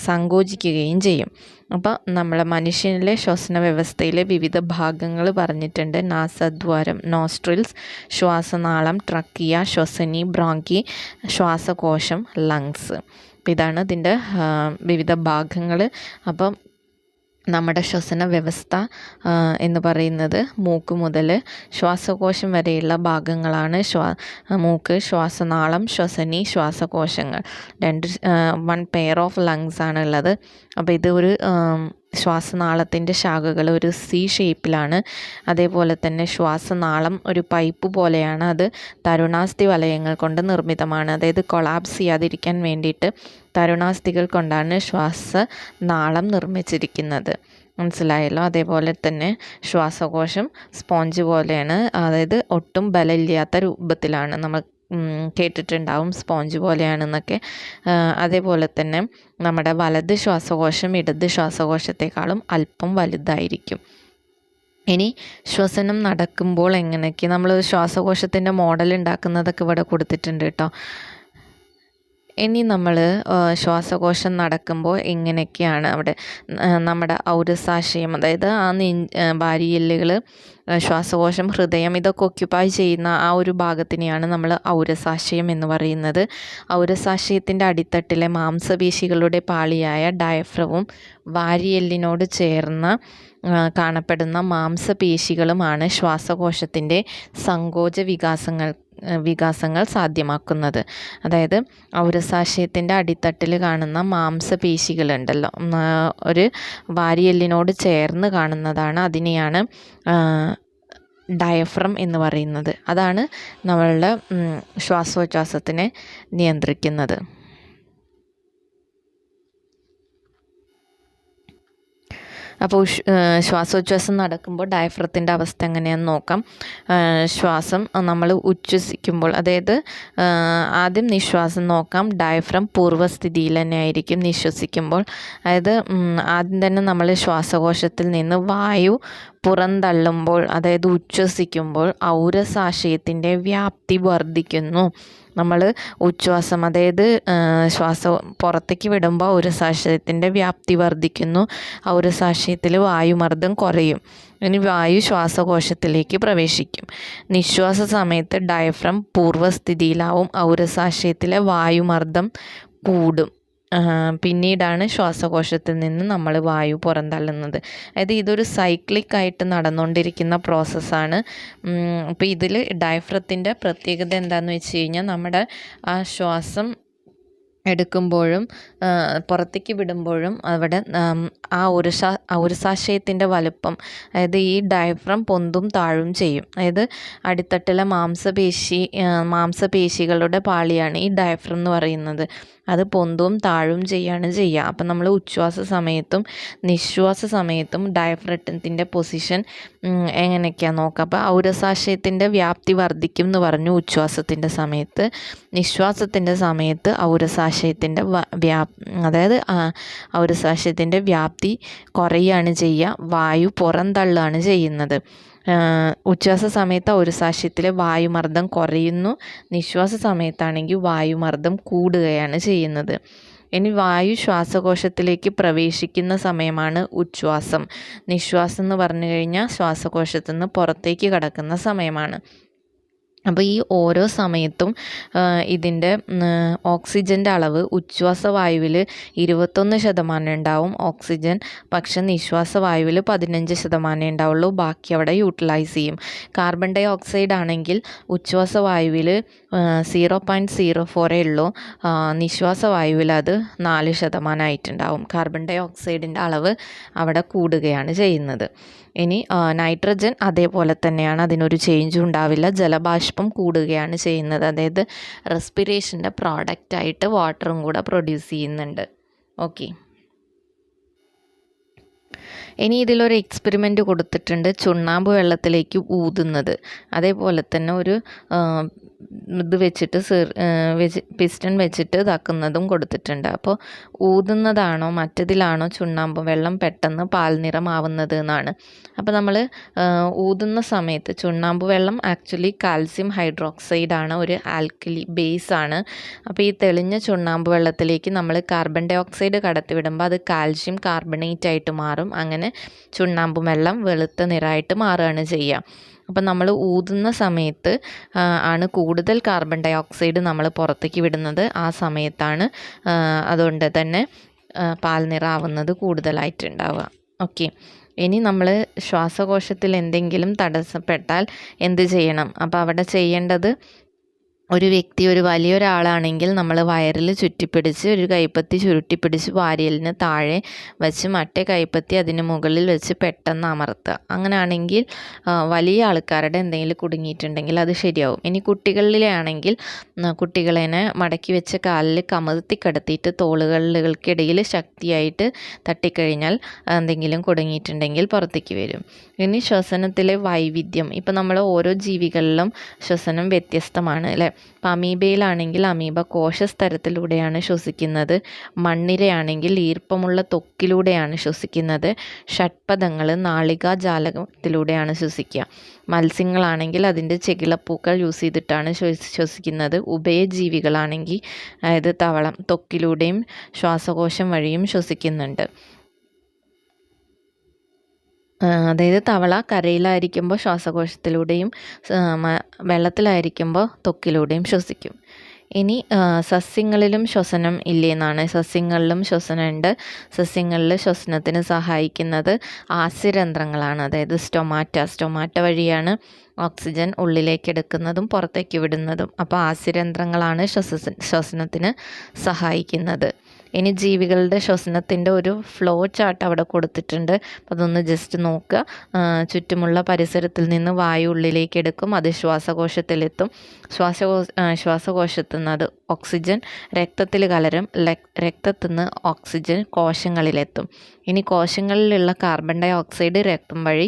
സങ്കോചിക്കുകയും ചെയ്യും. അപ്പോൾ നമ്മളെ മനുഷ്യനിലെ ശ്വസന വ്യവസ്ഥയിലെ വിവിധ ഭാഗങ്ങൾ പറഞ്ഞിട്ടുണ്ട്. നാസാദ്വാരം, നോസ്ട്രിൽസ്, ശ്വാസനാളം, ട്രക്കിയ, ശ്വസനി, ബ്രോങ്കി, ശ്വാസകോശം, ലങ്സ്. ഇതാണ് ഇതിൻ്റെ വിവിധ ഭാഗങ്ങൾ. അപ്പം നമ്മുടെ ശ്വസന വ്യവസ്ഥ എന്ന് പറയുന്നത് മൂക്ക് മുതൽ ശ്വാസകോശം വരെയുള്ള ഭാഗങ്ങളാണ്. മൂക്ക്, ശ്വാസനാളം, ശ്വസനി, ശ്വാസകോശങ്ങൾ. 1 പെയർ ഓഫ് ലങ്സ് ആണുള്ളത്. അപ്പോൾ ഇത് ഒരു ശ്വാസനാളത്തിൻ്റെ ശാഖകൾ ഒരു സി ഷേപ്പിലാണ്. അതേപോലെ തന്നെ ശ്വാസനാളം ഒരു പൈപ്പ് പോലെയാണ്. അത് തരുണാസ്ഥി വലയങ്ങൾ കൊണ്ട് നിർമ്മിതമാണ്. അതായത് കൊളാപ്സ് ചെയ്യാതിരിക്കാൻ വേണ്ടിയിട്ട് തരുണാസ്ഥികൾ കൊണ്ടാണ് ശ്വാസനാളം നിർമ്മിച്ചിരിക്കുന്നത്. മനസ്സിലായല്ലോ? അതേപോലെ തന്നെ ശ്വാസകോശം സ്പോഞ്ച് പോലെയാണ്. അതായത് ഒട്ടും ബലമില്ലാത്ത രൂപത്തിലാണ്. നമ്മൾ കേട്ടിട്ടുണ്ടാവും സ്പോഞ്ച് പോലെയാണെന്നൊക്കെ. അതേപോലെ തന്നെ നമ്മുടെ വലത് ശ്വാസകോശം ഇടത് ശ്വാസകോശത്തെക്കാളും അല്പം വലുതായിരിക്കും. ഇനി ശ്വസനം നടക്കുമ്പോൾ എങ്ങനെയൊക്കെ നമ്മൾ ശ്വാസകോശത്തിൻ്റെ മോഡൽ ഉണ്ടാക്കുന്നതൊക്കെ ഇവിടെ കൊടുത്തിട്ടുണ്ട് കേട്ടോ. ഇനി നമ്മൾ ശ്വാസകോശം നടക്കുമ്പോൾ എങ്ങനെയൊക്കെയാണ് അവിടെ നമ്മുടെ ഔരസാശയം, അതായത് ആ വാരിയെല്ലുകൾ, ശ്വാസകോശം, ഹൃദയം, ഇതൊക്കെ ഒക്യുപ്പൈ ചെയ്യുന്ന ആ ഒരു ഭാഗത്തിനെയാണ് നമ്മൾ ഔരസാശയം എന്ന് പറയുന്നത്. ഔരസാശയത്തിൻ്റെ അടിത്തട്ടിലെ മാംസപേശികളുടെ പാളിയായ ഡയഫ്രവും വാരിയെല്ലിനോട് ചേർന്ന് കാണപ്പെടുന്ന മാംസപേശികളുമാണ് ശ്വാസകോശത്തിൻ്റെ സങ്കോച വികാസങ്ങൾ സാധ്യമാക്കുന്നത്. അതായത് ഔരസാശയത്തിൻ്റെ അടിത്തട്ടിൽ കാണുന്ന മാംസപേശികളുണ്ടല്ലോ, ഒരു വാരിയെല്ലിനോട് ചേർന്ന് കാണുന്നതാണ്. അതിനെയാണ് ഡയഫ്രം എന്ന് പറയുന്നത്. അതാണ് നമ്മളുടെ ശ്വാസോച്ഛ്വാസത്തിനെ നിയന്ത്രിക്കുന്നത്. അപ്പോൾ ശ്വാസോച്ഛ്വാസം നടക്കുമ്പോൾ ഡയഫ്രത്തിൻ്റെ അവസ്ഥ എങ്ങനെയാണെന്ന് നോക്കാം. ശ്വാസം നമ്മൾ ഉച്ഛ്വസിക്കുമ്പോൾ, അതായത് ആദ്യം നിശ്വാസം നോക്കാം. ഡയഫ്രം പൂർവ്വസ്ഥിതിയിൽ തന്നെ ആയിരിക്കും നിശ്വസിക്കുമ്പോൾ. അതായത് ആദ്യം തന്നെ നമ്മൾ ശ്വാസകോശത്തിൽ നിന്ന് വായു പുറന്തള്ളുമ്പോൾ, അതായത് ഉച്ഛ്വസിക്കുമ്പോൾ ഔരസാശയത്തിൻ്റെ വ്യാപ്തി വർദ്ധിക്കുന്നു. നമ്മൾ ഉച്ഛ്വാസം, അതായത് ശ്വാസം പുറത്തേക്ക് വിടുമ്പോൾ ഔരസാശയത്തിൻ്റെ വ്യാപ്തി വർദ്ധിക്കുന്നു. ഔരസാശയത്തിൽ വായുമർദ്ദം കുറയും. ഇനി വായു ശ്വാസകോശത്തിലേക്ക് പ്രവേശിക്കും. നിശ്വാസ സമയത്ത് ഡയഫ്രം പൂർവ്വസ്ഥിതിയിലാവും. ഔരസാശയത്തിലെ വായുമർദ്ദം കൂടും. പിന്നീടാണ് ശ്വാസകോശത്തിൽ നിന്ന് നമ്മൾ വായു പുറന്തള്ളുന്നത്. അതായത് ഇതൊരു സൈക്ലിക്കായിട്ട് നടന്നുകൊണ്ടിരിക്കുന്ന പ്രോസസ്സാണ്. അപ്പോൾ ഇതിൽ ഡയഫ്രത്തിൻ്റെ പ്രത്യേകത എന്താണെന്ന് വെച്ച് കഴിഞ്ഞാൽ, നമ്മുടെ ആ ശ്വാസം എടുക്കുമ്പോഴും പുറത്തേക്ക് വിടുമ്പോഴും അവിടെ ആ ഔരസാശയത്തിൻ്റെ വലുപ്പം, അതായത് ഈ ഡയഫ്രം പൊന്തും താഴും ചെയ്യും. അതായത് അടിത്തട്ടിലെ മാംസപേശികളുടെ പാളിയാണ് ഈ ഡയഫ്രം എന്ന് പറയുന്നത്. അത് പൊന്തും താഴും ചെയ്യാണ് ചെയ്യുക. അപ്പം നമ്മൾ ഉച്ഛ്വാസ സമയത്തും നിശ്വാസ സമയത്തും ഡയഫ്രത്തിൻ്റെ പൊസിഷൻ എങ്ങനെയൊക്കെയാണ് നോക്കുക. അപ്പോൾ ഔരസാശയത്തിൻ്റെ വ്യാപ്തി വർദ്ധിക്കും എന്ന് പറഞ്ഞു ഉച്ഛ്വാസത്തിൻ്റെ സമയത്ത്. നിശ്വാസത്തിൻ്റെ സമയത്ത് ഔരസാശയം ഉദരാശയത്തിൻ്റെ അതായത് ആ ഉദരാശയത്തിൻ്റെ വ്യാപ്തി കുറയുകയാണ് ചെയ്യുക, വായു പുറന്തള്ളുകയാണ് ചെയ്യുന്നത്. ഉച്ഛ്വാസ സമയത്ത് ഉദരാശയത്തിലെ വായുമർദ്ദം കുറയുന്നു, നിശ്വാസ സമയത്താണെങ്കിൽ വായുമർദ്ദം കൂടുകയാണ് ചെയ്യുന്നത്. ഇനി വായു ശ്വാസകോശത്തിലേക്ക് പ്രവേശിക്കുന്ന സമയമാണ് ഉച്ഛ്വാസം. നിശ്വാസം എന്ന് പറഞ്ഞു കഴിഞ്ഞാൽ ശ്വാസകോശത്തു നിന്ന് പുറത്തേക്ക് കടക്കുന്ന സമയമാണ്. അപ്പോൾ ഈ ഓരോ സമയത്തും ഇതിൻ്റെ ഓക്സിജൻ്റെ അളവ് ഉച്ഛ്വാസവായുവിൽ 21% ഉണ്ടാവും ഓക്സിജൻ, പക്ഷെ നിശ്വാസവായുവിൽ 15% ഉണ്ടാവുള്ളൂ, ബാക്കി അവിടെ യൂട്ടിലൈസ് ചെയ്യും. കാർബൺ ഡൈ ഓക്സൈഡ് ആണെങ്കിൽ ഉച്ഛ്വാസവായുവിൽ 0.04 ഉള്ളൂ, നിശ്വാസവായുവിൽ അത് 4% ആയിട്ടുണ്ടാവും. കാർബൺ ഡൈ ഓക്സൈഡിൻ്റെ അളവ് അവിടെ കൂടുകയാണ് ചെയ്യുന്നത്. ഇനി നൈട്രജൻ അതേപോലെ തന്നെയാണ്, അതിനൊരു ചേഞ്ചും ഉണ്ടാവില്ല, ജലബാഷ്പം കൂടുകയാണ് ചെയ്യുന്നത്. അതായത് റെസ്പിറേഷൻ്റെ പ്രോഡക്റ്റായിട്ട് വാട്ടറും കൂടെ പ്രൊഡ്യൂസ് ചെയ്യുന്നുണ്ട്. ഓക്കെ, ഇനി ഇതിലൊരു എക്സ്പെരിമെൻ്റ് കൊടുത്തിട്ടുണ്ട്, ചുണ്ണാമ്പ് വെള്ളത്തിലേക്ക് ഊതുന്നത്. അതേപോലെ തന്നെ ഒരു ഇത് വെച്ചിട്ട് പിസ്റ്റൺ വെച്ചിട്ട് ഇതാക്കുന്നതും കൊടുത്തിട്ടുണ്ട്. അപ്പോൾ ഊതുന്നതാണോ മറ്റതിലാണോ ചുണ്ണാമ്പ് വെള്ളം പെട്ടെന്ന് പാൽ നിറമാവുന്നത് എന്നാണ്. അപ്പോൾ നമ്മൾ ഊതുന്ന സമയത്ത് ചുണ്ണാമ്പ് വെള്ളം ആക്ച്വലി കാൽസ്യം ഹൈഡ്രോക്സൈഡാണ്, ഒരു ആൽക്കലി ബേസാണ്. അപ്പോൾ ഈ തെളിഞ്ഞ ചുണ്ണാമ്പ് വെള്ളത്തിലേക്ക് നമ്മൾ കാർബൺ ഡൈ ഓക്സൈഡ് കടത്തിവിടുമ്പോൾ അത് കാൽഷ്യം കാർബണേറ്റ് ആയിട്ട് മാറും. അങ്ങനെ ചുണ്ണാമ്പ് വെള്ളം വെളുത്ത നിറമായിട്ട് മാറുകയാണ് ചെയ്യുക. അപ്പം നമ്മൾ ഊതുന്ന സമയത്ത് ആണ് കൂടുതൽ കാർബൺ ഡൈ ഓക്സൈഡ് നമ്മൾ പുറത്തേക്ക് വിടുന്നത്. ആ സമയത്താണ് അതുകൊണ്ട് തന്നെ പാൽ നിറാവുന്നത് കൂടുതലായിട്ടുണ്ടാവുക. ഓക്കെ, ഇനി നമ്മൾ ശ്വാസകോശത്തിൽ എന്തെങ്കിലും തടസ്സപ്പെട്ടാൽ എന്ത് ചെയ്യണം? അപ്പോൾ അവിടെ ചെയ്യേണ്ടത്, ഒരു വ്യക്തി ഒരു വലിയൊരാളാണെങ്കിൽ നമ്മൾ വയറിൽ ചുറ്റിപ്പിടിച്ച് ഒരു കൈപ്പത്തി ചുരുട്ടിപ്പിടിച്ച് വാരിയലിന് താഴെ വെച്ച് മറ്റേ കൈപ്പത്തി അതിന് മുകളിൽ വെച്ച് പെട്ടെന്ന് അമർത്തുക. അങ്ങനെയാണെങ്കിൽ വലിയ ആൾക്കാരുടെ എന്തെങ്കിലും കുടുങ്ങിയിട്ടുണ്ടെങ്കിൽ അത് ശരിയാവും. ഇനി കുട്ടികളിലെ ആണെങ്കിൽ കുട്ടികളെ മടക്കി വെച്ച കാലിൽ കമഴ്ത്തി കിടത്തിയിട്ട് തോളുകൾക്കിടയിൽ ശക്തിയായിട്ട് തട്ടിക്കഴിഞ്ഞാൽ എന്തെങ്കിലും കുടുങ്ങിയിട്ടുണ്ടെങ്കിൽ പുറത്തേക്ക് വരും. ഇനി ശ്വസനത്തിലെ വൈവിധ്യം, ഇപ്പം നമ്മൾ ഓരോ ജീവികളിലും ശ്വസനം വ്യത്യസ്തമാണ് അല്ലേ. ഇപ്പം അമീബയിലാണെങ്കിൽ അമീബ കോശസ്തരത്തിലൂടെയാണ് ശ്വസിക്കുന്നത്, മണ്ണിരയാണെങ്കിൽ ഈർപ്പമുള്ള ത്വക്കിലൂടെയാണ് ശ്വസിക്കുന്നത്, ഷഡ്പദങ്ങൾ നാളികാജാലകത്തിലൂടെയാണ് ശ്വസിക്കുക, മത്സ്യങ്ങളാണെങ്കിൽ അതിൻ്റെ ചെകിളപ്പൂക്കൾ യൂസ് ചെയ്തിട്ടാണ് ശ്വസിക്കുന്നത്, ഉഭയജീവികളാണെങ്കിൽ അതായത് തവളം ത്വക്കിലൂടെയും ശ്വാസകോശം വഴിയും ശ്വസിക്കുന്നുണ്ട്. അതായത് തവള കരയിലായിരിക്കുമ്പോൾ ശ്വാസകോശത്തിലൂടെയും വെള്ളത്തിലായിരിക്കുമ്പോൾ ത്വക്കിലൂടെയും ശ്വസിക്കും. ഇനി സസ്യങ്ങളിലും ശ്വസനം ഇല്ലേന്നാണ്. സസ്യങ്ങളിലും ശ്വസനമുണ്ട്. സസ്യങ്ങളിൽ ശ്വസനത്തിന് സഹായിക്കുന്നത് ആസ്യരന്ധ്രങ്ങളാണ്. അതായത് സ്റ്റൊമാറ്റ വഴിയാണ് ഓക്സിജൻ ഉള്ളിലേക്ക് എടുക്കുന്നതും പുറത്തേക്ക് വിടുന്നതും. അപ്പോൾ ആസ്യരന്ധ്രങ്ങളാണ് ശ്വസനത്തിന് സഹായിക്കുന്നത്. ഇനി ജീവികളുടെ ശ്വസനത്തിൻ്റെ ഒരു ഫ്ലോ ചാർട്ട് അവിടെ കൊടുത്തിട്ടുണ്ട്. അപ്പോൾ അതൊന്ന് ജസ്റ്റ് നോക്കുക. ചുറ്റുമുള്ള പരിസരത്തിൽ നിന്ന് വായു ഉള്ളിലേക്ക് എടുക്കും, അത് ശ്വാസകോശത്തിലെത്തും. ശ്വാസകോശത്തു നിന്ന് അത് ഓക്സിജൻ രക്തത്തിൽ കലരും, രക്തത്തിൽ നിന്ന് ഓക്സിജൻ കോശങ്ങളിലെത്തും. ഇനി കോശങ്ങളിലുള്ള കാർബൺ ഡൈ ഓക്സൈഡ് രക്തം വഴി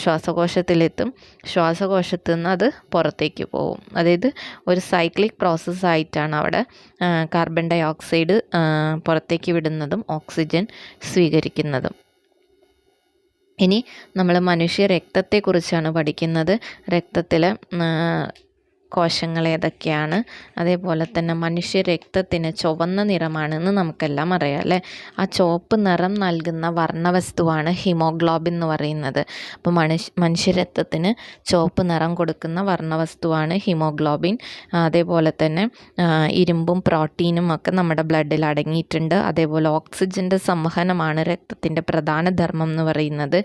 ശ്വാസകോശത്തിലെത്തും, ശ്വാസകോശത്തു നിന്ന് അത് പുറത്തേക്ക് പോകും. അതായത് ഒരു സൈക്ലിക് പ്രോസസ്സായിട്ടാണ് അവിടെ കാർബൺ ഡൈ ഓക്സൈഡ് പുറത്തേക്ക് വിടുന്നതും ഓക്സിജൻ സ്വീകരിക്കുന്നതും. ഇനി നമ്മൾ മനുഷ്യ രക്തത്തെക്കുറിച്ചാണ് പഠിക്കുന്നത്. രക്തത്തിലെ കോശങ്ങൾ ഏതൊക്കെയാണ്, അതേപോലെ തന്നെ മനുഷ്യ രക്തത്തിന് ചുവന്ന നിറമാണെന്ന് നമുക്കെല്ലാം അറിയാം അല്ലേ. ആ ചുവപ്പ് നിറം നൽകുന്ന വർണ്ണവസ്തുവാണ് ഹിമോഗ്ലോബിൻ എന്ന് പറയുന്നത്. അപ്പോൾ മനുഷ്യ രക്തത്തിന് ചുവപ്പ് നിറം കൊടുക്കുന്ന വർണ്ണവസ്തുവാണ് ഹിമോഗ്ലോബിൻ. അതേപോലെ തന്നെ ഇരുമ്പും പ്രോട്ടീനും ഒക്കെ നമ്മുടെ ബ്ലഡിൽ അടങ്ങിയിട്ടുണ്ട്. അതേപോലെ ഓക്സിജൻ്റെ സംവഹനമാണ് രക്തത്തിൻ്റെ പ്രധാന ധർമ്മം എന്ന് പറയുന്നത്.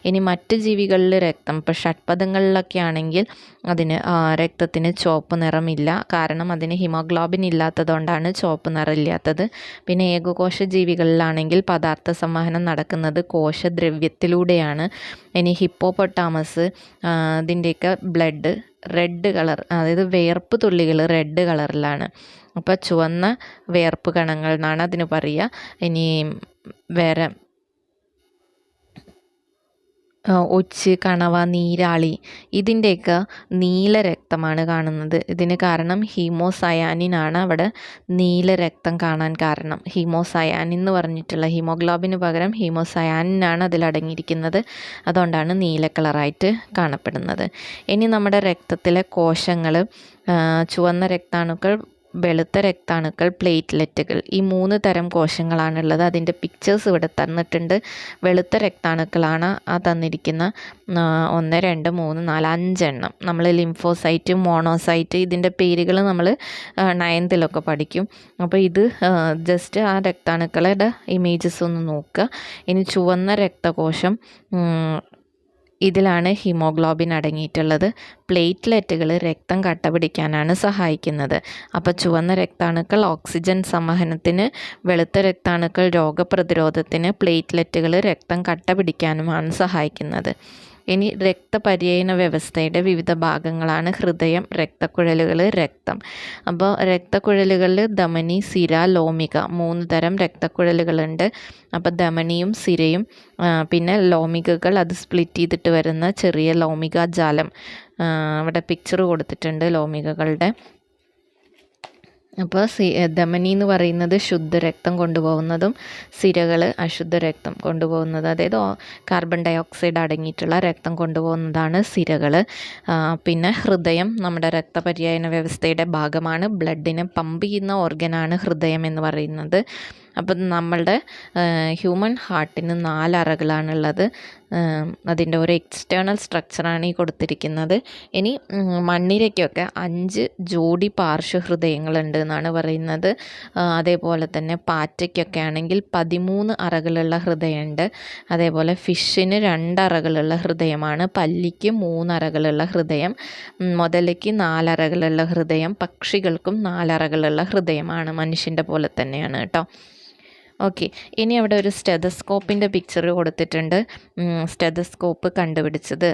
ഇനി മറ്റ് ജീവികളിൽ രക്തം, ഇപ്പോൾ ഷഡ്പദങ്ങളിലൊക്കെ ആണെങ്കിൽ അതിന് രക്തത്തിന് ചുവപ്പ് നിറമില്ല, കാരണം അതിന് ഹിമോഗ്ലോബിൻ ഇല്ലാത്തതുകൊണ്ടാണ് ചുവപ്പ് നിറം ഇല്ലാത്തത്. പിന്നെ ഏകകോശ ജീവികളിലാണെങ്കിൽ പദാർത്ഥ സംവഹനം നടക്കുന്നത് കോശദ്രവ്യത്തിലൂടെയാണ്. ഇനി ഹിപ്പോപ്പൊട്ടാമസ് ഇതിൻ്റെയൊക്കെ ബ്ലഡ് റെഡ് കളർ, അതായത് വിയർപ്പ് തുള്ളികൾ റെഡ് കളറിലാണ്. അപ്പോൾ ചുവന്ന വിയർപ്പ് കണങ്ങൾ എന്നാണ് അതിന് പറയുക. ഇനി വേറെ ഒച്ച്, കണവ, നീരാളി ഇതിൻ്റെയൊക്കെ നീല രക്തമാണ് കാണുന്നത്. ഇതിന് കാരണം ഹീമോസയാനിനാണ് അവിടെ നീല രക്തം കാണാൻ കാരണം. ഹീമോസയാനിൻ എന്ന് പറഞ്ഞിട്ടുള്ള ഹീമോഗ്ലോബിന് പകരം ഹീമോസയാനിനാണ് അതിലടങ്ങിയിരിക്കുന്നത്. അതുകൊണ്ടാണ് നീല കളറായിട്ട് കാണപ്പെടുന്നത്. ഇനി നമ്മുടെ രക്തത്തിലെ കോശങ്ങൾ ചുവന്ന രക്താണുക്കൾ, വെളുത്ത രക്താണുക്കൾ, പ്ലേറ്റ്ലെറ്റുകൾ, ഈ 3 തരം കോശങ്ങളാണുള്ളത്. അതിൻ്റെ പിക്ചേഴ്സ് ഇവിടെ തന്നിട്ടുണ്ട്. വെളുത്ത രക്താണുക്കളാണ് ആ തന്നിരിക്കുന്ന 1, 2, 3, 4, 5 എണ്ണം. നമ്മൾ ലിംഫോസൈറ്റ്, മോണോസൈറ്റ് ഇതിൻ്റെ പേരുകൾ നമ്മൾ 9th പഠിക്കും. അപ്പോൾ ഇത് ജസ്റ്റ് ആ രക്താണുക്കളുടെ ഇമേജസ് ഒന്ന് നോക്കുക. ഇനി ചുവന്ന രക്തകോശം, ഇതിലാണ് ഹീമോഗ്ലോബിൻ അടങ്ങിയിട്ടുള്ളത്. പ്ലേറ്റ്ലെറ്റുകൾ രക്തം കട്ട പിടിക്കാനാണ് സഹായിക്കുന്നത്. അപ്പോൾ ചുവന്ന രക്താണുക്കൾ ഓക്സിജൻ സംവഹനത്തിന്, വെളുത്ത രക്താണുക്കൾ രോഗപ്രതിരോധത്തിന്, പ്ലേറ്റ്ലെറ്റുകൾ രക്തം കട്ട പിടിക്കാനുമാണ് സഹായിക്കുന്നത്. ഇനി രക്തപര്യന വ്യവസ്ഥയുടെ വിവിധ ഭാഗങ്ങളാണ് ഹൃദയം, രക്തക്കുഴലുകൾ, രക്തം. അപ്പോൾ രക്തക്കുഴലുകളിൽ ധമനി, സിര, ലോമിക 3 തരം രക്തക്കുഴലുകളുണ്ട്. അപ്പോൾ ധമനിയും സിരയും പിന്നെ ലോമികകൾ അത് സ്പ്ലിറ്റ് ചെയ്തിട്ട് വരുന്ന ചെറിയ ലോമിക ജാലം. അവിടെ പിക്ചർ കൊടുത്തിട്ടുണ്ട് ലോമികകളുടെ. അപ്പോൾ ധമനി എന്ന് പറയുന്നത് ശുദ്ധരക്തം കൊണ്ടുപോകുന്നതും സിരകൾ അശുദ്ധ രക്തം കൊണ്ടുപോകുന്നത്, അതായത് കാർബൺ ഡയോക്സൈഡ് അടങ്ങിയിട്ടുള്ള രക്തം കൊണ്ടുപോകുന്നതാണ് സിരകൾ. പിന്നെ ഹൃദയം നമ്മുടെ രക്തപര്യന വ്യവസ്ഥയുടെ ഭാഗമാണ്. ബ്ലഡിനെ പമ്പ് ചെയ്യുന്ന ഓർഗനാണ് ഹൃദയം എന്ന് പറയുന്നത്. അപ്പം നമ്മളുടെ ഹ്യൂമൻ ഹാർട്ടിന് 4 അറകളാണുള്ളത്. അതിൻ്റെ ഒരു എക്സ്റ്റേണൽ സ്ട്രക്ചറാണ് ഈ കൊടുത്തിരിക്കുന്നത്. ഇനി മണ്ണിരയ്ക്കൊക്കെ 5 ജോഡി പാർശ്വഹൃദയങ്ങളുണ്ട് എന്നാണ് പറയുന്നത്. അതേപോലെ തന്നെ പാറ്റയ്ക്കൊക്കെ ആണെങ്കിൽ 13 അറകളുള്ള ഹൃദയമുണ്ട്. അതേപോലെ ഫിഷിന് 2 അറകളുള്ള ഹൃദയമാണ്. പല്ലിക്ക് 3 അറകളുള്ള ഹൃദയം. മുതലയ്ക്ക് 4 അറകളുള്ള ഹൃദയം. പക്ഷികൾക്കും 4 അറകളുള്ള ഹൃദയമാണ്. മനുഷ്യൻ്റെ പോലെ തന്നെയാണ് കേട്ടോ. ഓക്കെ, ഇനി അവിടെ ഒരു സ്റ്റെതസ്കോപ്പിൻ്റെ പിക്ചർ കൊടുത്തിട്ടുണ്ട്. സ്റ്റെതസ്കോപ്പ് കണ്ടുപിടിച്ചത്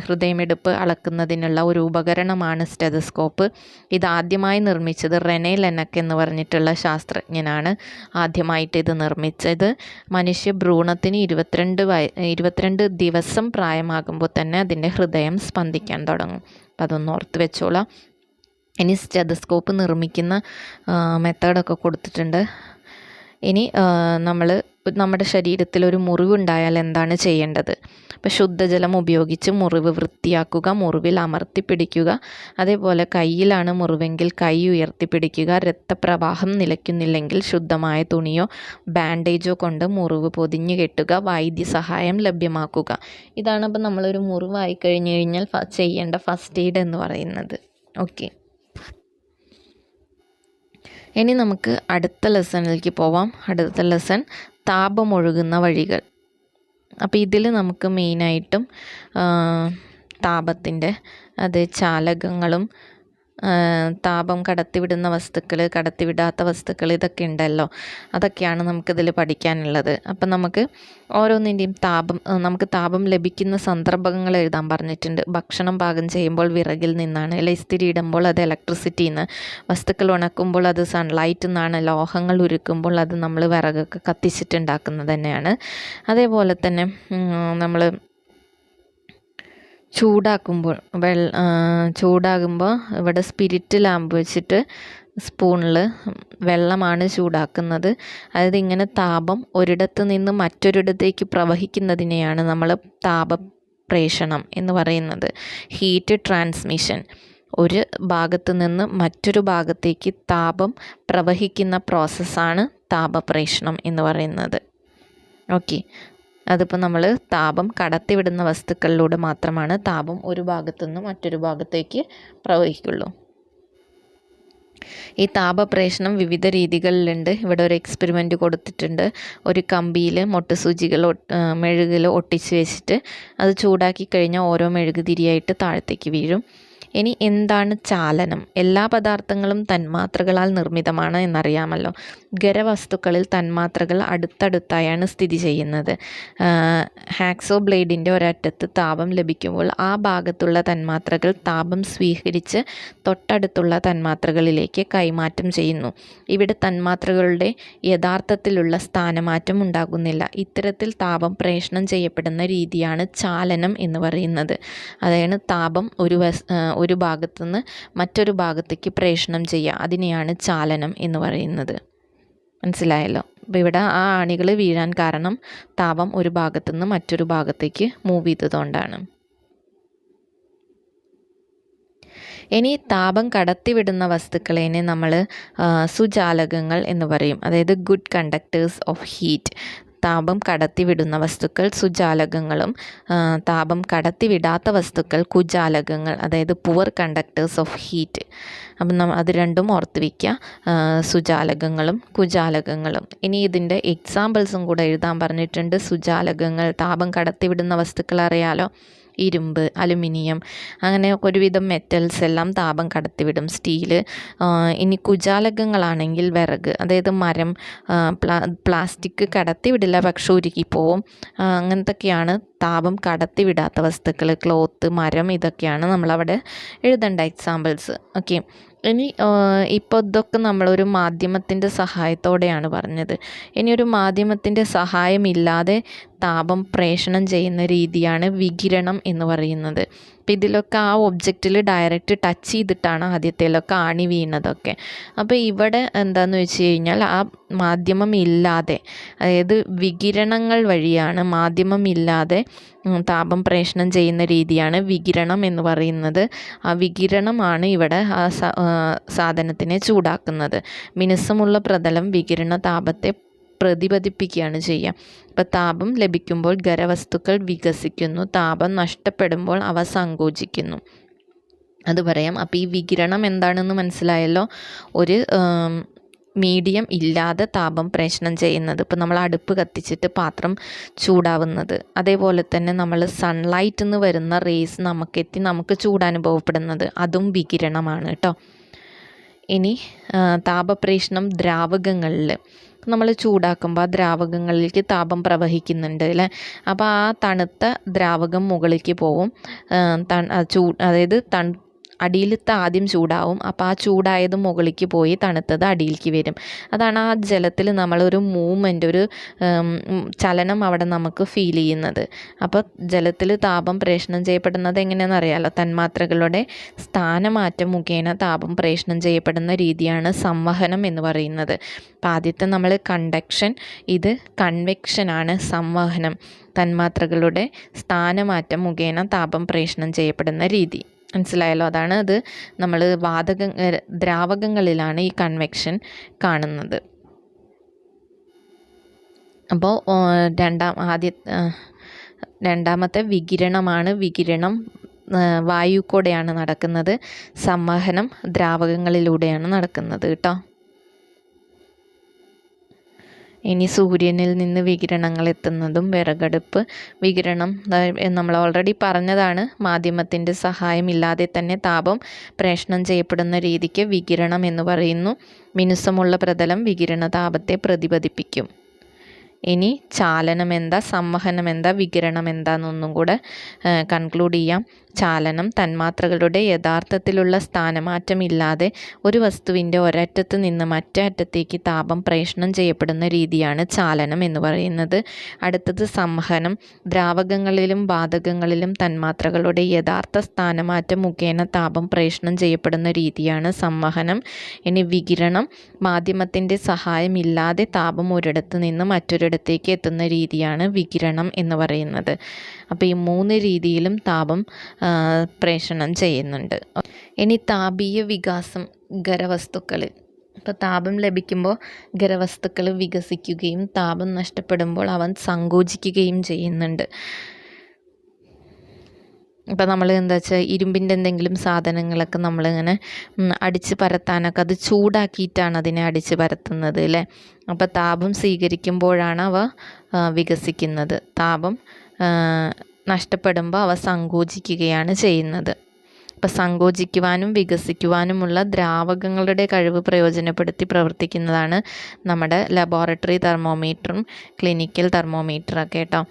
ഹൃദയമിടിപ്പ് അളക്കുന്നതിനുള്ള ഒരു ഉപകരണമാണ് സ്റ്റെതസ്കോപ്പ്. ഇതാദ്യമായി നിർമ്മിച്ചത് റെനെ ലെനക്ക് എന്ന് പറഞ്ഞിട്ടുള്ള ശാസ്ത്രജ്ഞനാണ് ആദ്യമായിട്ട് ഇത് നിർമ്മിച്ചത്. മനുഷ്യ ഭ്രൂണത്തിന് 22 ദിവസം പ്രായമാകുമ്പോൾ തന്നെ അതിൻ്റെ ഹൃദയം സ്പന്ദിക്കാൻ തുടങ്ങും. അപ്പം അതൊന്ന് ഓർത്ത് വെച്ചോളാം. ഇനി സ്റ്റെതസ്കോപ്പ് നിർമ്മിക്കുന്ന മെത്തേഡൊക്കെ കൊടുത്തിട്ടുണ്ട്. ഇനി നമ്മുടെ ശരീരത്തിൽ ഒരു മുറിവുണ്ടായാൽ എന്താണ് ചെയ്യേണ്ടത്? അപ്പോൾ ശുദ്ധജലം ഉപയോഗിച്ച് മുറിവ് വൃത്തിയാക്കുക, മുറിവിൽ അമർത്തി പിടിക്കുക. അതേപോലെ കയ്യിലാണ് മുറിവെങ്കിൽ കൈ ഉയർത്തിപ്പിടിക്കുക. രക്തപ്രവാഹം നിലയ്ക്കുന്നില്ലെങ്കിൽ ശുദ്ധമായ തുണിയോ ബാൻഡേജോ കൊണ്ട് മുറിവ് പൊതിഞ്ഞ് കെട്ടുക. വൈദ്യസഹായം ലഭ്യമാക്കുക. ഇതാണ് അപ്പോൾ നമ്മളൊരു മുറിവായി കഴിഞ്ഞ് കഴിഞ്ഞാൽ ചെയ്യേണ്ട ഫസ്റ്റ് എയ്ഡ് എന്ന് പറയുന്നത്. ഓക്കെ, ഇനി നമുക്ക് അടുത്ത ലെസണിലേക്ക് പോവാം. അടുത്ത ലെസൺ താപമൊഴുകുന്ന വഴികൾ. അപ്പോൾ ഇതിൽ നമുക്ക് മെയിനായിട്ടും താപത്തിൻ്റെ ചാലകങ്ങളും താപം കടത്തിവിടുന്ന വസ്തുക്കൾ, കടത്തിവിടാത്ത വസ്തുക്കൾ, ഇതൊക്കെ ഉണ്ടല്ലോ, അതൊക്കെയാണ് നമുക്കിതിൽ പഠിക്കാനുള്ളത്. അപ്പം നമുക്ക് ഓരോന്നിൻ്റെയും നമുക്ക് താപം ലഭിക്കുന്ന സന്ദർഭങ്ങൾ എഴുതാൻ പറഞ്ഞിട്ടുണ്ട്. ഭക്ഷണം പാകം ചെയ്യുമ്പോൾ വിറകിൽ നിന്നാണ്, ഇസ്തിരി ഇടുമ്പോൾ അത് ഇലക്ട്രിസിറ്റിയിൽ നിന്ന്, വസ്തുക്കൾ ഉണക്കുമ്പോൾ അത് സൺലൈറ്റിൽ നിന്നാണ്, ലോഹങ്ങൾ ഉരുക്കുമ്പോൾ അത് നമ്മൾ വിറകൊക്കെ കത്തിച്ചിട്ടുണ്ടാക്കുന്നത് തന്നെയാണ്. അതേപോലെ തന്നെ നമ്മൾ ചൂടാകുമ്പോൾ ഇവിടെ സ്പിരിറ്റ് ലാമ്പ് വെച്ചിട്ട് സ്പൂണിൽ വെള്ളമാണ് ചൂടാക്കുന്നത്. അതായത് ഇങ്ങനെ താപം ഒരിടത്ത് നിന്ന് മറ്റൊരിടത്തേക്ക് പ്രവഹിക്കുന്നതിനെയാണ് നമ്മൾ താപപ്രേഷണം എന്ന് പറയുന്നത്. ഹീറ്റ് ട്രാൻസ്മിഷൻ, ഒരു ഭാഗത്ത് നിന്ന് മറ്റൊരു ഭാഗത്തേക്ക് താപം പ്രവഹിക്കുന്ന പ്രോസസ്സാണ് താപപ്രേഷണം എന്ന് പറയുന്നത്. ഓക്കെ, അതിപ്പോൾ നമ്മൾ താപം കടത്തിവിടുന്ന വസ്തുക്കളിലൂടെ മാത്രമാണ് താപം ഒരു ഭാഗത്തു നിന്ന് മറ്റൊരു ഭാഗത്തേക്ക് പ്രവഹിക്കുള്ളൂ. ഈ താപപ്രേഷണം വിവിധ രീതികളിലുണ്ട്. ഇവിടെ ഒരു എക്സ്പെരിമെൻ്റ് കൊടുത്തിട്ടുണ്ട്. ഒരു കമ്പിയിൽ മൊട്ടുസൂചികൾ മെഴുകിൽ ഒട്ടിച്ച് വെച്ചിട്ട് അത് ചൂടാക്കി കഴിഞ്ഞാൽ ഓരോ മെഴുകുതിരിയായിട്ട് താഴത്തേക്ക് വീഴും. ഇനി എന്താണ് ചാലനം? എല്ലാ പദാർത്ഥങ്ങളും തന്മാത്രകളാൽ നിർമ്മിതമാണ് എന്നറിയാമല്ലോ. ഖരവസ്തുക്കളിൽ തന്മാത്രകൾ അടുത്തടുത്തായാണ് സ്ഥിതി ചെയ്യുന്നത്. ഹാക്സോ ബ്ലേഡിൻ്റെ ഒരറ്റത്ത് താപം ലഭിക്കുമ്പോൾ ആ ഭാഗത്തുള്ള തന്മാത്രകൾ താപം സ്വീകരിച്ച് തൊട്ടടുത്തുള്ള തന്മാത്രകളിലേക്ക് കൈമാറ്റം ചെയ്യുന്നു. ഇവിടെ തന്മാത്രകളുടെ യഥാർത്ഥത്തിലുള്ള സ്ഥാനമാറ്റം ഉണ്ടാകുന്നില്ല. ഇത്തരത്തിൽ താപം പ്രേഷണം ചെയ്യപ്പെടുന്ന രീതിയാണ് ചാലനം എന്ന് പറയുന്നത്. അതായത് താപം ഒരു ഭാഗത്തുനിന്ന് മറ്റൊരു ഭാഗത്തേക്ക് പ്രേഷണം ചെയ്യുക, അതിനെയാണ് ചാലനം എന്ന് പറയുന്നത്. മനസ്സിലായല്ലോ? അപ്പോൾ ഇവിടെ ആ ആണികൾ വീഴാൻ കാരണം താപം ഒരു ഭാഗത്തുനിന്ന് മറ്റൊരു ഭാഗത്തേക്ക് മൂവ് ചെയ്തതുകൊണ്ടാണ്. ഇനി താപം കടത്തിവിടുന്ന വസ്തുക്കളെ നമ്മൾ സുചാലകങ്ങൾ എന്ന് പറയും. അതായത് ഗുഡ് കണ്ടക്ടേഴ്സ് ഓഫ് ഹീറ്റ്. താപം കടത്തിവിടുന്ന വസ്തുക്കൾ സുചാലകങ്ങളും താപം കടത്തിവിടാത്ത വസ്തുക്കൾ കുചാലകങ്ങൾ, അതായത് പുവർ കണ്ടക്ടേഴ്സ് ഓഫ് ഹീറ്റ്. അപ്പം അത് രണ്ടും ഓർത്ത് വയ്ക്കുക, സുചാലകങ്ങളും കുചാലകങ്ങളും. ഇനി ഇതിൻ്റെ എക്സാമ്പിൾസും കൂടെ എഴുതാൻ പറഞ്ഞിട്ടുണ്ട്. സുചാലകങ്ങൾ, താപം കടത്തിവിടുന്ന വസ്തുക്കൾ അറിയാലോ, ഇരുമ്പ്, അലുമിനിയം, അങ്ങനെ ഒരുവിധം മെറ്റൽസ് എല്ലാം താപം കടത്തിവിടും, സ്റ്റീല്. ഇനി കുചാലകങ്ങളാണെങ്കിൽ വിറക്, അതായത് മരം, പ്ലാസ്റ്റിക് കടത്തിവിടില്ല പക്ഷെ ഉരുകിപ്പോവും. അങ്ങനത്തൊക്കെയാണ് താപം കടത്തിവിടാത്ത വസ്തുക്കൾ. ക്ലോത്ത്, മരം, ഇതൊക്കെയാണ് നമ്മളവിടെ എഴുതേണ്ട എക്സാമ്പിൾസ്. ഓക്കെ. ഇനി ഇപ്പോൾ ഇതൊക്കെ നമ്മളൊരു മാധ്യമത്തിൻ്റെ സഹായത്തോടെയാണ് പറഞ്ഞത്. ഇനി ഒരു മാധ്യമത്തിൻ്റെ സഹായമില്ലാതെ താപം പ്രേഷണം ചെയ്യുന്ന രീതിയാണ് വികിരണം എന്ന് പറയുന്നത്. അപ്പോൾ ഇതിലൊക്കെ ആ ഒബ്ജക്റ്റിൽ ഡയറക്റ്റ് ടച്ച് ചെയ്തിട്ടാണ് ആദ്യത്തേലൊക്കെ ആണി വീണതൊക്കെ. അപ്പോൾ ഇവിടെ എന്താണെന്ന് വെച്ച് കഴിഞ്ഞാൽ ആ മാധ്യമം ഇല്ലാതെ, അതായത് വികിരണങ്ങൾ വഴിയാണ്, മാധ്യമം ഇല്ലാതെ താപം പ്രേഷണം ചെയ്യുന്ന രീതിയാണ് വികിരണം എന്ന് പറയുന്നത്. ആ വികിരണമാണ് ഇവിടെ ആ സാധനത്തിനെ ചൂടാക്കുന്നത്. മിനുസമുള്ള പ്രതലം വികിരണ താപത്തെ പ്രതിപദിപ്പിക്കുകയാണ് ചെയ്യുക. അപ്പോൾ താപം ലഭിക്കുമ്പോൾ ഖരവസ്തുക്കൾ വികസിക്കുന്നു, താപം നഷ്ടപ്പെടുമ്പോൾ അവ സങ്കോചിക്കുന്നു. അത് പറയാം. അപ്പോൾ ഈ വികിരണം എന്താണെന്ന് മനസ്സിലായല്ലോ. ഒരു മീഡിയം ഇല്ലാതെ താപം പ്രേഷണം ചെയ്യുന്നത്. ഇപ്പോൾ നമ്മൾ അടുപ്പ് കത്തിച്ചിട്ട് പാത്രം ചൂടാവുന്നത്, അതേപോലെ തന്നെ നമ്മൾ സൺലൈറ്റിൽ നിന്ന് വരുന്ന റേസ് നമുക്കെത്തി നമുക്ക് ചൂടനുഭവപ്പെടുന്നത്, അതും വികിരണമാണ് കേട്ടോ. ഇനി താപപ്രേഷണം ദ്രാവകങ്ങളിൽ നമ്മൾ ചൂടാക്കുമ്പോൾ ആ ദ്രാവകങ്ങളിലേക്ക് താപം പ്രവഹിക്കുന്നുണ്ട് അല്ലേ. അപ്പോൾ ആ തണുത്ത ദ്രാവകം മുകളിലേക്ക് പോവും. അതായത് അടിയിലത്തെ ആദ്യം ചൂടാവും. അപ്പോൾ ആ ചൂടായത് മുകളിലേക്ക് പോയി തണുത്തത് അടിയിലേക്ക് വരും. അതാണ് ആ ജലത്തിൽ നമ്മളൊരു മൂവ്മെൻറ്റ്, ഒരു ചലനം അവിടെ നമുക്ക് ഫീൽ ചെയ്യുന്നത്. അപ്പോൾ ജലത്തിൽ താപം പ്രേഷണം ചെയ്യപ്പെടുന്നത് എങ്ങനെയാണെന്ന് അറിയാമല്ലോ. തന്മാത്രകളുടെ സ്ഥാനമാറ്റം മുഖേന താപം പ്രേഷണം ചെയ്യപ്പെടുന്ന രീതിയാണ് സംവഹനം എന്ന് പറയുന്നത്. അപ്പോൾ ആദ്യത്തെ നമ്മൾ കണ്ടക്ഷൻ, ഇത് കൺവെക്ഷനാണ്. സംവഹനം തന്മാത്രകളുടെ സ്ഥാനമാറ്റം മുഖേന താപം പ്രേഷണം ചെയ്യപ്പെടുന്ന രീതി. മനസ്സിലായല്ലോ. അതാണ് അത് നമ്മൾ ദ്രാവകങ്ങളിലാണ് ഈ കൺവെക്ഷൻ കാണുന്നത്. അപ്പോൾ രണ്ടാമത്തെ വികിരണമാണ്. വികിരണം വായു കൂടെയാണ് നടക്കുന്നത്. സംവഹനം ദ്രാവകങ്ങളിലൂടെയാണ് നടക്കുന്നത് കേട്ടോ. ഇനി സൂര്യനിൽ നിന്ന് വികിരണങ്ങൾ എത്തുന്നതും വിറകടുപ്പ്. വികിരണം നമ്മൾ ഓൾറെഡി പറഞ്ഞതാണ്. മാധ്യമത്തിൻ്റെ സഹായമില്ലാതെ തന്നെ താപം പ്രേഷണം ചെയ്യപ്പെടുന്ന രീതിക്ക് വികിരണം എന്ന് പറയുന്നു. മിനുസമുള്ള പ്രതലം വികിരണ താപത്തെ പ്രതിപദിപ്പിക്കും. ഇനി ചാലനം എന്താ, സംവഹനം എന്താ, വികിരണം എന്താണെന്നൊന്നും കൂടെ കൺക്ലൂഡ് ചെയ്യാം. ചാലനം തന്മാത്രകളുടെ യഥാർത്ഥത്തിലുള്ള സ്ഥാനമാറ്റമില്ലാതെ ഒരു വസ്തുവിൻ്റെ ഒരറ്റത്ത് നിന്ന് മറ്റേ അറ്റത്തേക്ക് താപം പ്രേഷണം ചെയ്യപ്പെടുന്ന രീതിയാണ് ചാലനം എന്ന് പറയുന്നത്. അടുത്തത് സംവഹനം. ദ്രാവകങ്ങളിലും വാതകങ്ങളിലും തന്മാത്രകളുടെ യഥാർത്ഥ സ്ഥാനമാറ്റം മുഖേന താപം പ്രേഷണം ചെയ്യപ്പെടുന്ന രീതിയാണ് സംവഹനം. ഇനി വികിരണം. മാധ്യമത്തിൻ്റെ സഹായമില്ലാതെ താപം ഒരിടത്ത് നിന്ന് മറ്റൊരിടത്തേക്ക് എത്തുന്ന രീതിയാണ് വികിരണം എന്ന് പറയുന്നത്. അപ്പോൾ ഈ 3 രീതിയിലും താപം പ്രേഷണം ചെയ്യുന്നുണ്ട്. ഇനി താപീയ വികാസം ഖരവസ്തുക്കളിൽ. ഇപ്പോൾ താപം ലഭിക്കുമ്പോൾ ഖരവസ്തുക്കൾ വികസിക്കുകയും താപം നഷ്ടപ്പെടുമ്പോൾ അവ സങ്കോചിക്കുകയും ചെയ്യുന്നുണ്ട്. ഇപ്പം നമ്മൾ എന്താ വെച്ചാൽ ഇരുമ്പിൻ്റെ എന്തെങ്കിലും സാധനങ്ങളൊക്കെ നമ്മളിങ്ങനെ അടിച്ച് പരത്താനൊക്കെ അത് ചൂടാക്കിയിട്ടാണ് അതിനെ അടിച്ച് പരത്തുന്നത് അല്ലേ. അപ്പോൾ താപം സ്വീകരിക്കുമ്പോഴാണ് അവ വികസിക്കുന്നത്. താപം നഷ്ടപ്പെടുമ്പോൾ അവ സങ്കോചിക്കുകയാണ് ചെയ്യുന്നത്. ഇപ്പോൾ സങ്കോചിക്കുവാനും വികസിക്കുവാനുമുള്ള ദ്രാവകങ്ങളുടെ കഴിവ് പ്രയോജനപ്പെടുത്തി പ്രവർത്തിക്കുന്നതാണ് നമ്മുടെ ലബോറട്ടറി തെർമോമീറ്ററും ക്ലിനിക്കൽ തെർമോമീറ്ററൊക്കെ കേട്ടോ.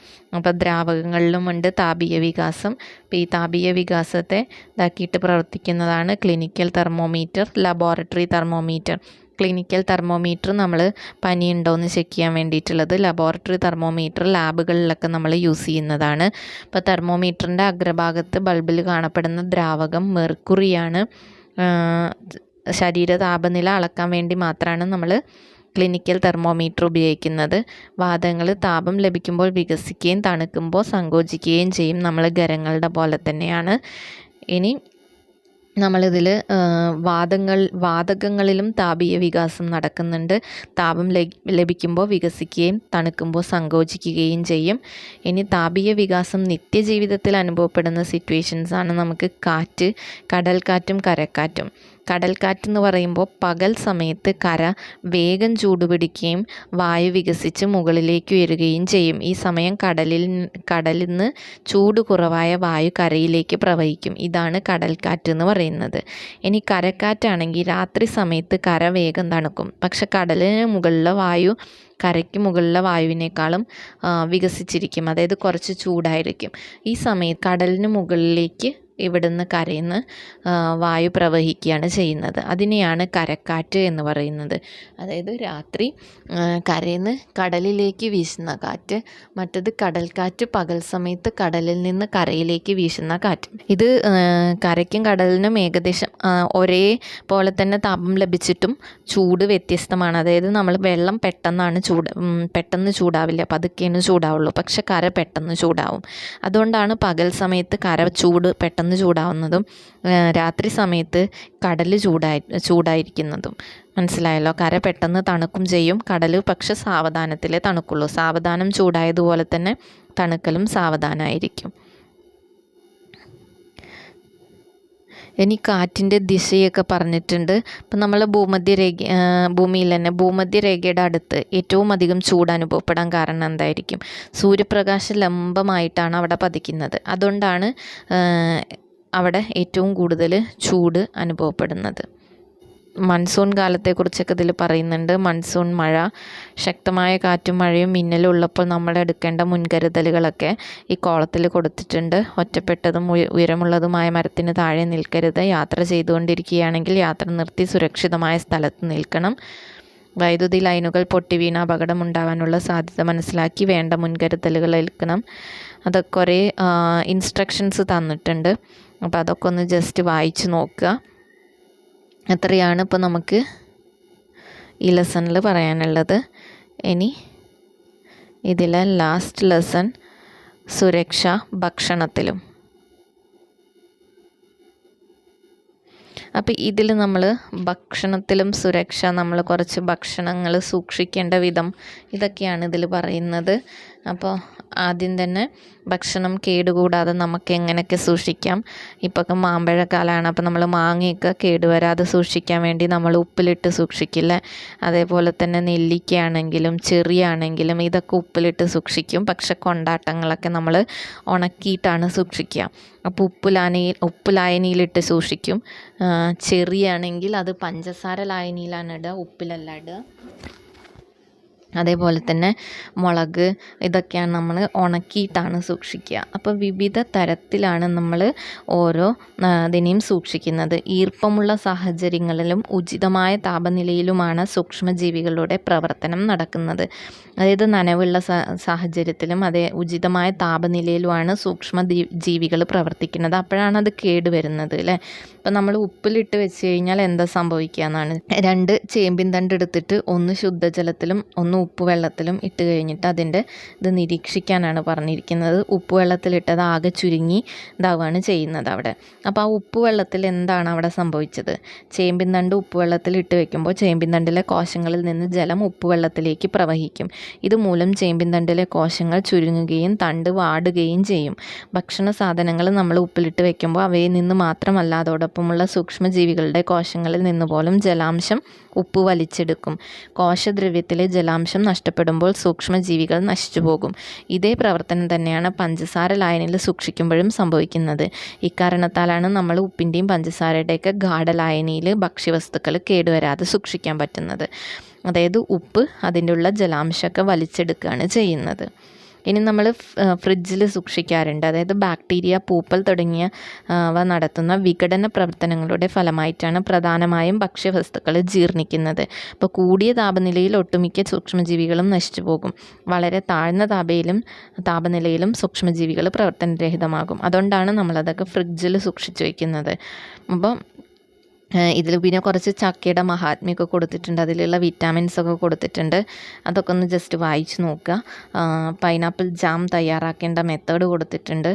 അപ്പോൾ ദ്രാവകങ്ങളിലുമുണ്ട് താപീയ വികാസം. അപ്പോൾ ഈ താപീയ വികാസത്തെ ഇതാക്കിയിട്ട് പ്രവർത്തിക്കുന്നതാണ് clinical thermometer, laboratory thermometer. Clinical thermometer നമ്മൾ പനി ഉണ്ടോയെന്ന് ചെക്ക് ചെയ്യാൻ വേണ്ടിയിട്ടുള്ളത്. ലബോറട്ടറി തെർമോമീറ്റർ ലാബുകളിലൊക്കെ നമ്മൾ യൂസ് ചെയ്യുന്നതാണ്. ഇപ്പോൾ തെർമോമീറ്ററിൻ്റെ അഗ്രഭാഗത്ത് ബൾബിൽ കാണപ്പെടുന്ന ദ്രാവകം മെർക്കുറിയാണ്. ശരീര താപനില അളക്കാൻ വേണ്ടി മാത്രമാണ് നമ്മൾ ക്ലിനിക്കൽ തെർമോമീറ്റർ ഉപയോഗിക്കുന്നത്. വാതകങ്ങൾ താപം ലഭിക്കുമ്പോൾ വികസിക്കുകയും തണുക്കുമ്പോൾ സങ്കോചിക്കുകയും ചെയ്യും. നമ്മൾ ഖരങ്ങളുടെ പോലെ തന്നെയാണ്. ഇനി നമ്മളിതിൽ വാതകങ്ങളിലും താപീയ വികാസം നടക്കുന്നുണ്ട്. താപം ലഭിക്കുമ്പോൾ വികസിക്കുകയും തണുക്കുമ്പോൾ സങ്കോചിക്കുകയും ചെയ്യും. ഇനി താപീയ വികാസം നിത്യജീവിതത്തിൽ അനുഭവപ്പെടുന്ന സിറ്റുവേഷൻസാണ് നമുക്ക് കാറ്റ്, കടൽക്കാറ്റും കരക്കാറ്റും. കടൽക്കാറ്റ് എന്ന് പറയുമ്പോൾ പകൽ സമയത്ത് കര വേഗം ചൂടുപിടിക്കുകയും വായു വികസിച്ച് മുകളിലേക്ക് ഉയരുകയും ചെയ്യും. ഈ സമയം കടലിൽ നിന്ന് ചൂട് കുറവായ വായു കരയിലേക്ക് പ്രവഹിക്കും. ഇതാണ് കടൽക്കാറ്റ് എന്ന് പറയുന്നത്. ഇനി കരക്കാറ്റാണെങ്കിൽ രാത്രി സമയത്ത് കര വേഗം തണുക്കും. പക്ഷെ കടലിന് മുകളിലെ വായു കരയ്ക്ക് മുകളിലെ വായുവിനേക്കാളും വികസിച്ചിരിക്കും, അതായത് കുറച്ച് ചൂടായിരിക്കും. ഈ സമയത്ത് കടലിന് മുകളിലേക്ക് ഇവിടുന്ന് കരയിൽ നിന്ന് വായു പ്രവഹിക്കുകയാണ് ചെയ്യുന്നത്. അതിനെയാണ് കരക്കാറ്റ് എന്ന് പറയുന്നത്. അതായത് രാത്രി കരയിൽ നിന്ന് കടലിലേക്ക് വീശുന്ന കാറ്റ്, മറ്റത് കടൽക്കാറ്റ് പകൽ സമയത്ത് കടലിൽ നിന്ന് കരയിലേക്ക് വീശുന്ന കാറ്റ്. ഇത് കരയ്ക്കും കടലിനും ഏകദേശം ഒരേ പോലെ തന്നെ താപം ലഭിച്ചിട്ടും ചൂട് വ്യത്യസ്തമാണ്. അതായത് നമ്മൾ വെള്ളം പെട്ടെന്ന് ചൂടാവില്ല, പതുക്കെയാണ് ചൂടാവുള്ളൂ. പക്ഷെ കര പെട്ടെന്ന് ചൂടാവും. അതുകൊണ്ടാണ് പകൽ സമയത്ത് കര പെട്ടെന്ന് ചൂടാവുന്നതും രാത്രി സമയത്ത് കടൽ ചൂടായിരിക്കുന്നതും. മനസ്സിലായല്ലോ? കര പെട്ടെന്ന് തണുക്കും ചെയ്യും, കടൽ പക്ഷെ സാവധാനത്തിലേ തണുക്കുള്ളൂ. സാവധാനം ചൂടായതുപോലെ തന്നെ തണുക്കലും സാവധാനമായിരിക്കും. ഇനി കാറ്റിൻ്റെ ദിശയൊക്കെ പറഞ്ഞിട്ടുണ്ട്. ഇപ്പം നമ്മൾ ഭൂമിയിൽ തന്നെ ഭൂമധ്യരേഖയുടെ അടുത്ത് ഏറ്റവും അധികം ചൂട് അനുഭവപ്പെടാൻ കാരണം എന്തായിരിക്കും? സൂര്യപ്രകാശം ലംബമായിട്ടാണ് അവിടെ പതിക്കുന്നത്. അതുകൊണ്ടാണ് അവിടെ ഏറ്റവും കൂടുതൽ ചൂട് അനുഭവപ്പെടുന്നത്. മൺസൂൺ കാലത്തെക്കുറിച്ചൊക്കെ ഇതിൽ പറയുന്നുണ്ട്. മൺസൂൺ മഴ, ശക്തമായ കാറ്റും മഴയും മിന്നലും ഉള്ളപ്പോൾ നമ്മൾ എടുക്കേണ്ട മുൻകരുതലുകളൊക്കെ ഈ കോളത്തിൽ കൊടുത്തിട്ടുണ്ട്. ഒറ്റപ്പെട്ടതും ഉയരമുള്ളതുമായ മരത്തിന് താഴെ നിൽക്കരുത്. യാത്ര ചെയ്തുകൊണ്ടിരിക്കുകയാണെങ്കിൽ യാത്ര നിർത്തി സുരക്ഷിതമായ സ്ഥലത്ത് നിൽക്കണം. വൈദ്യുതി ലൈനുകൾ പൊട്ടി വീണ അപകടമുണ്ടാകാനുള്ള സാധ്യത മനസ്സിലാക്കി വേണ്ട മുൻകരുതലുകൾ എടുക്കണം. അതൊക്കെ കുറേ ഇൻസ്ട്രക്ഷൻസ് തന്നിട്ടുണ്ട്. അപ്പോൾ അതൊക്കെ ഒന്ന് ജസ്റ്റ് വായിച്ച് നോക്കുക. അത്രയാണ് ഇപ്പോൾ നമുക്ക് ഈ ലെസണിൽ പറയാനുള്ളത്. ഇനി ഇതിലെ ലാസ്റ്റ് ലെസൺ സുരക്ഷ ഭക്ഷണത്തിലും. അപ്പോൾ ഇതിൽ നമ്മൾ ഭക്ഷണത്തിലും സുരക്ഷ, നമ്മൾ കുറച്ച് ഭക്ഷണങ്ങൾ സൂക്ഷിക്കേണ്ട വിധം ഇതൊക്കെയാണ് ഇതിൽ പറയുന്നത്. അപ്പോൾ ആദ്യം തന്നെ ഭക്ഷണം കേടുകൂടാതെ നമുക്ക് എങ്ങനെയൊക്കെ സൂക്ഷിക്കാം. ഇപ്പോഴൊക്കെ മാമ്പഴക്കാലമാണ്. അപ്പോൾ നമ്മൾ മാങ്ങയൊക്കെ കേടുവരാതെ സൂക്ഷിക്കാൻ വേണ്ടി നമ്മൾ ഉപ്പിലിട്ട് സൂക്ഷിക്കില്ല. അതേപോലെ തന്നെ നെല്ലിക്കയാണെങ്കിലും ചെറിയാണെങ്കിലും ഇതൊക്കെ ഉപ്പിലിട്ട് സൂക്ഷിക്കും. പക്ഷെ കൊണ്ടാട്ടങ്ങളൊക്കെ നമ്മൾ ഉണക്കിയിട്ടാണ് സൂക്ഷിക്കുക. അപ്പോൾ ഉപ്പ് ലായനിയിലിട്ട് സൂക്ഷിക്കും. ചെറിയാണെങ്കിൽ അത് പഞ്ചസാര ലായനിയിലാണ് ഇടുക, ഉപ്പിലല്ല ഇടുക. അതേപോലെ തന്നെ മുളക് ഇതൊക്കെയാണ് നമ്മൾ ഉണക്കിയിട്ടാണ് സൂക്ഷിക്കുക. അപ്പോൾ വിവിധ തരത്തിലാണ് നമ്മൾ ഓരോ ഇതിനെയും സൂക്ഷിക്കുന്നത്. ഈർപ്പമുള്ള സാഹചര്യങ്ങളിലും ഉചിതമായ താപനിലയിലുമാണ് സൂക്ഷ്മജീവികളുടെ പ്രവർത്തനം നടക്കുന്നത്. അതായത് നനവുള്ള സാഹചര്യത്തിലും ഉചിതമായ താപനിലയിലുമാണ് ജീവികൾ പ്രവർത്തിക്കുന്നത്. അപ്പോഴാണ് അത് കേടുവരുന്നത് അല്ലേ. ഇപ്പം നമ്മൾ ഉപ്പിലിട്ട് വെച്ച് കഴിഞ്ഞാൽ എന്താ സംഭവിക്കുക എന്നാണ്. 2 ചേമ്പിൻ തണ്ട് എടുത്തിട്ട് ഒന്ന് ശുദ്ധജലത്തിലും ഒന്ന് ഉപ്പുവെള്ളത്തിലും ഇട്ട് കഴിഞ്ഞിട്ട് അതിൻ്റെ ഇത് നിരീക്ഷിക്കാനാണ് പറഞ്ഞിരിക്കുന്നത്. ഉപ്പുവെള്ളത്തിലിട്ടത് ആകെ ചുരുങ്ങി ഇതാവുകയാണ് ചെയ്യുന്നത് അവിടെ. അപ്പോൾ ആ ഉപ്പുവെള്ളത്തിൽ എന്താണ് അവിടെ സംഭവിച്ചത്? ചേമ്പിൻ തണ്ട് ഉപ്പുവെള്ളത്തിൽ ഇട്ട് വെക്കുമ്പോൾ ചേമ്പിൻ തണ്ടിലെ കോശങ്ങളിൽ നിന്ന് ജലം ഉപ്പുവെള്ളത്തിലേക്ക് പ്രവഹിക്കും. ഇതുമൂലം ചേമ്പിൻ തണ്ടിലെ കോശങ്ങൾ ചുരുങ്ങുകയും തണ്ട് വാടുകയും ചെയ്യും. ഭക്ഷണ സാധനങ്ങൾ നമ്മൾ ഉപ്പിലിട്ട് വെക്കുമ്പോൾ അവയിൽ നിന്ന് മാത്രമല്ല അതോടൊപ്പം അടുപ്പമുള്ള സൂക്ഷ്മജീവികളുടെ കോശങ്ങളിൽ നിന്ന് പോലും ജലാംശം ഉപ്പ് വലിച്ചെടുക്കും. കോശദ്രവ്യത്തിലെ ജലാംശം നഷ്ടപ്പെടുമ്പോൾ സൂക്ഷ്മജീവികൾ നശിച്ചുപോകും. ഇതേ പ്രവർത്തനം തന്നെയാണ് പഞ്ചസാര ലായനിയിൽ സൂക്ഷിക്കുമ്പോഴും സംഭവിക്കുന്നത്. ഇക്കാരണത്താലാണ് നമ്മൾ ഉപ്പിൻ്റെയും പഞ്ചസാരയുടെയൊക്കെ ഗാഢലായനിയിൽ ഭക്ഷ്യവസ്തുക്കൾ കേടുവരാതെ സൂക്ഷിക്കാൻ പറ്റുന്നത്. അതായത് ഉപ്പ് അതിൻ്റെ ഉള്ള ജലാംശമൊക്കെ വലിച്ചെടുക്കുകയാണ് ചെയ്യുന്നത്. ഇനി നമ്മൾ ഫ്രിഡ്ജിൽ സൂക്ഷിക്കാറുണ്ട്. അതായത് ബാക്ടീരിയ, പൂപ്പൽ തുടങ്ങിയവ നടത്തുന്ന വിഘടന പ്രവർത്തനങ്ങളുടെ ഫലമായിട്ടാണ് പ്രധാനമായും ഭക്ഷ്യവസ്തുക്കൾ ജീർണിക്കുന്നത്. അപ്പോൾ കൂടിയ താപനിലയിൽ ഒട്ടുമിക്ക സൂക്ഷ്മജീവികളും നശിച്ചു പോകും. വളരെ താഴ്ന്ന താപനിലയിലും സൂക്ഷ്മജീവികൾ പ്രവർത്തനരഹിതമാകും. അതുകൊണ്ടാണ് നമ്മളതൊക്കെ ഫ്രിഡ്ജിൽ സൂക്ഷിച്ച് വയ്ക്കുന്നത്. അപ്പം ഇതിൽ പിന്നെ കുറച്ച് ചക്കയുടെ മഹാത്മ്യമൊക്കെ കൊടുത്തിട്ടുണ്ട്. അതിലുള്ള വിറ്റാമിൻസൊക്കെ കൊടുത്തിട്ടുണ്ട്. അതൊക്കെ ഒന്ന് ജസ്റ്റ് വായിച്ച് നോക്കുക. പൈനാപ്പിൾ ജാം തയ്യാറാക്കേണ്ട മെത്തേഡ് കൊടുത്തിട്ടുണ്ട്.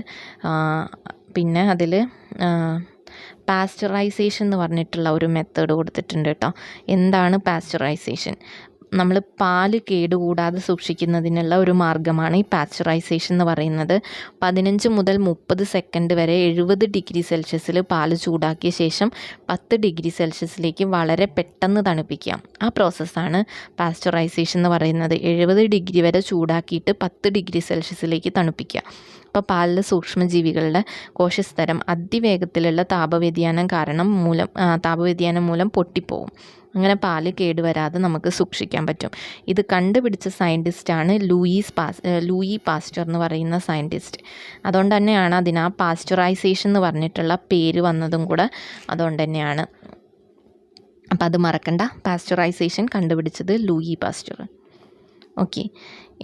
പിന്നെ അതിൽ പാസ്ചറൈസേഷൻ എന്ന് പറഞ്ഞിട്ടുള്ള ഒരു മെത്തേഡ് കൊടുത്തിട്ടുണ്ട് കേട്ടോ. എന്താണ് പാസ്ചറൈസേഷൻ? നമ്മൾ പാല് കേടുകൂടാതെ സൂക്ഷിക്കുന്നതിനുള്ള ഒരു മാർഗ്ഗമാണ് ഈ പാസ്ചറൈസേഷൻ എന്ന് പറയുന്നത്. 15 മുതൽ 30 സെക്കൻഡ് വരെ 70 ഡിഗ്രി സെൽഷ്യസിൽ പാല് ചൂടാക്കിയ ശേഷം 10 ഡിഗ്രി സെൽഷ്യസിലേക്ക് വളരെ പെട്ടെന്ന് തണുപ്പിക്കുക. ആ പ്രോസസ്സാണ് പാസ്ചറൈസേഷൻ എന്ന് പറയുന്നത്. 70 ഡിഗ്രി വരെ ചൂടാക്കിയിട്ട് 10 ഡിഗ്രി സെൽഷ്യസിലേക്ക് തണുപ്പിക്കുക. അപ്പോൾ പാലിൽ സൂക്ഷ്മജീവികളുടെ കോശസ്തരം അതിവേഗത്തിലുള്ള താപവ്യതിയാനം മൂലം പൊട്ടിപ്പോവും. അങ്ങനെ പാല് കേടുവരാതെ നമുക്ക് സൂക്ഷിക്കാൻ പറ്റും. ഇത് കണ്ടുപിടിച്ച സയൻറ്റിസ്റ്റാണ് ലൂയി പാസ്റ്റർ എന്ന് പറയുന്ന സയൻറ്റിസ്റ്റ്. അതുകൊണ്ട് തന്നെയാണ് അതിന് ആ പാസ്ചറൈസേഷൻ എന്ന് പറഞ്ഞിട്ടുള്ള പേര് വന്നതും കൂടെ അതുകൊണ്ട് തന്നെയാണ്. അപ്പോൾ അത് മറക്കണ്ട. പാസ്ചറൈസേഷൻ കണ്ടുപിടിച്ചത് ലൂയി പാസ്റ്റർ. ഓക്കെ,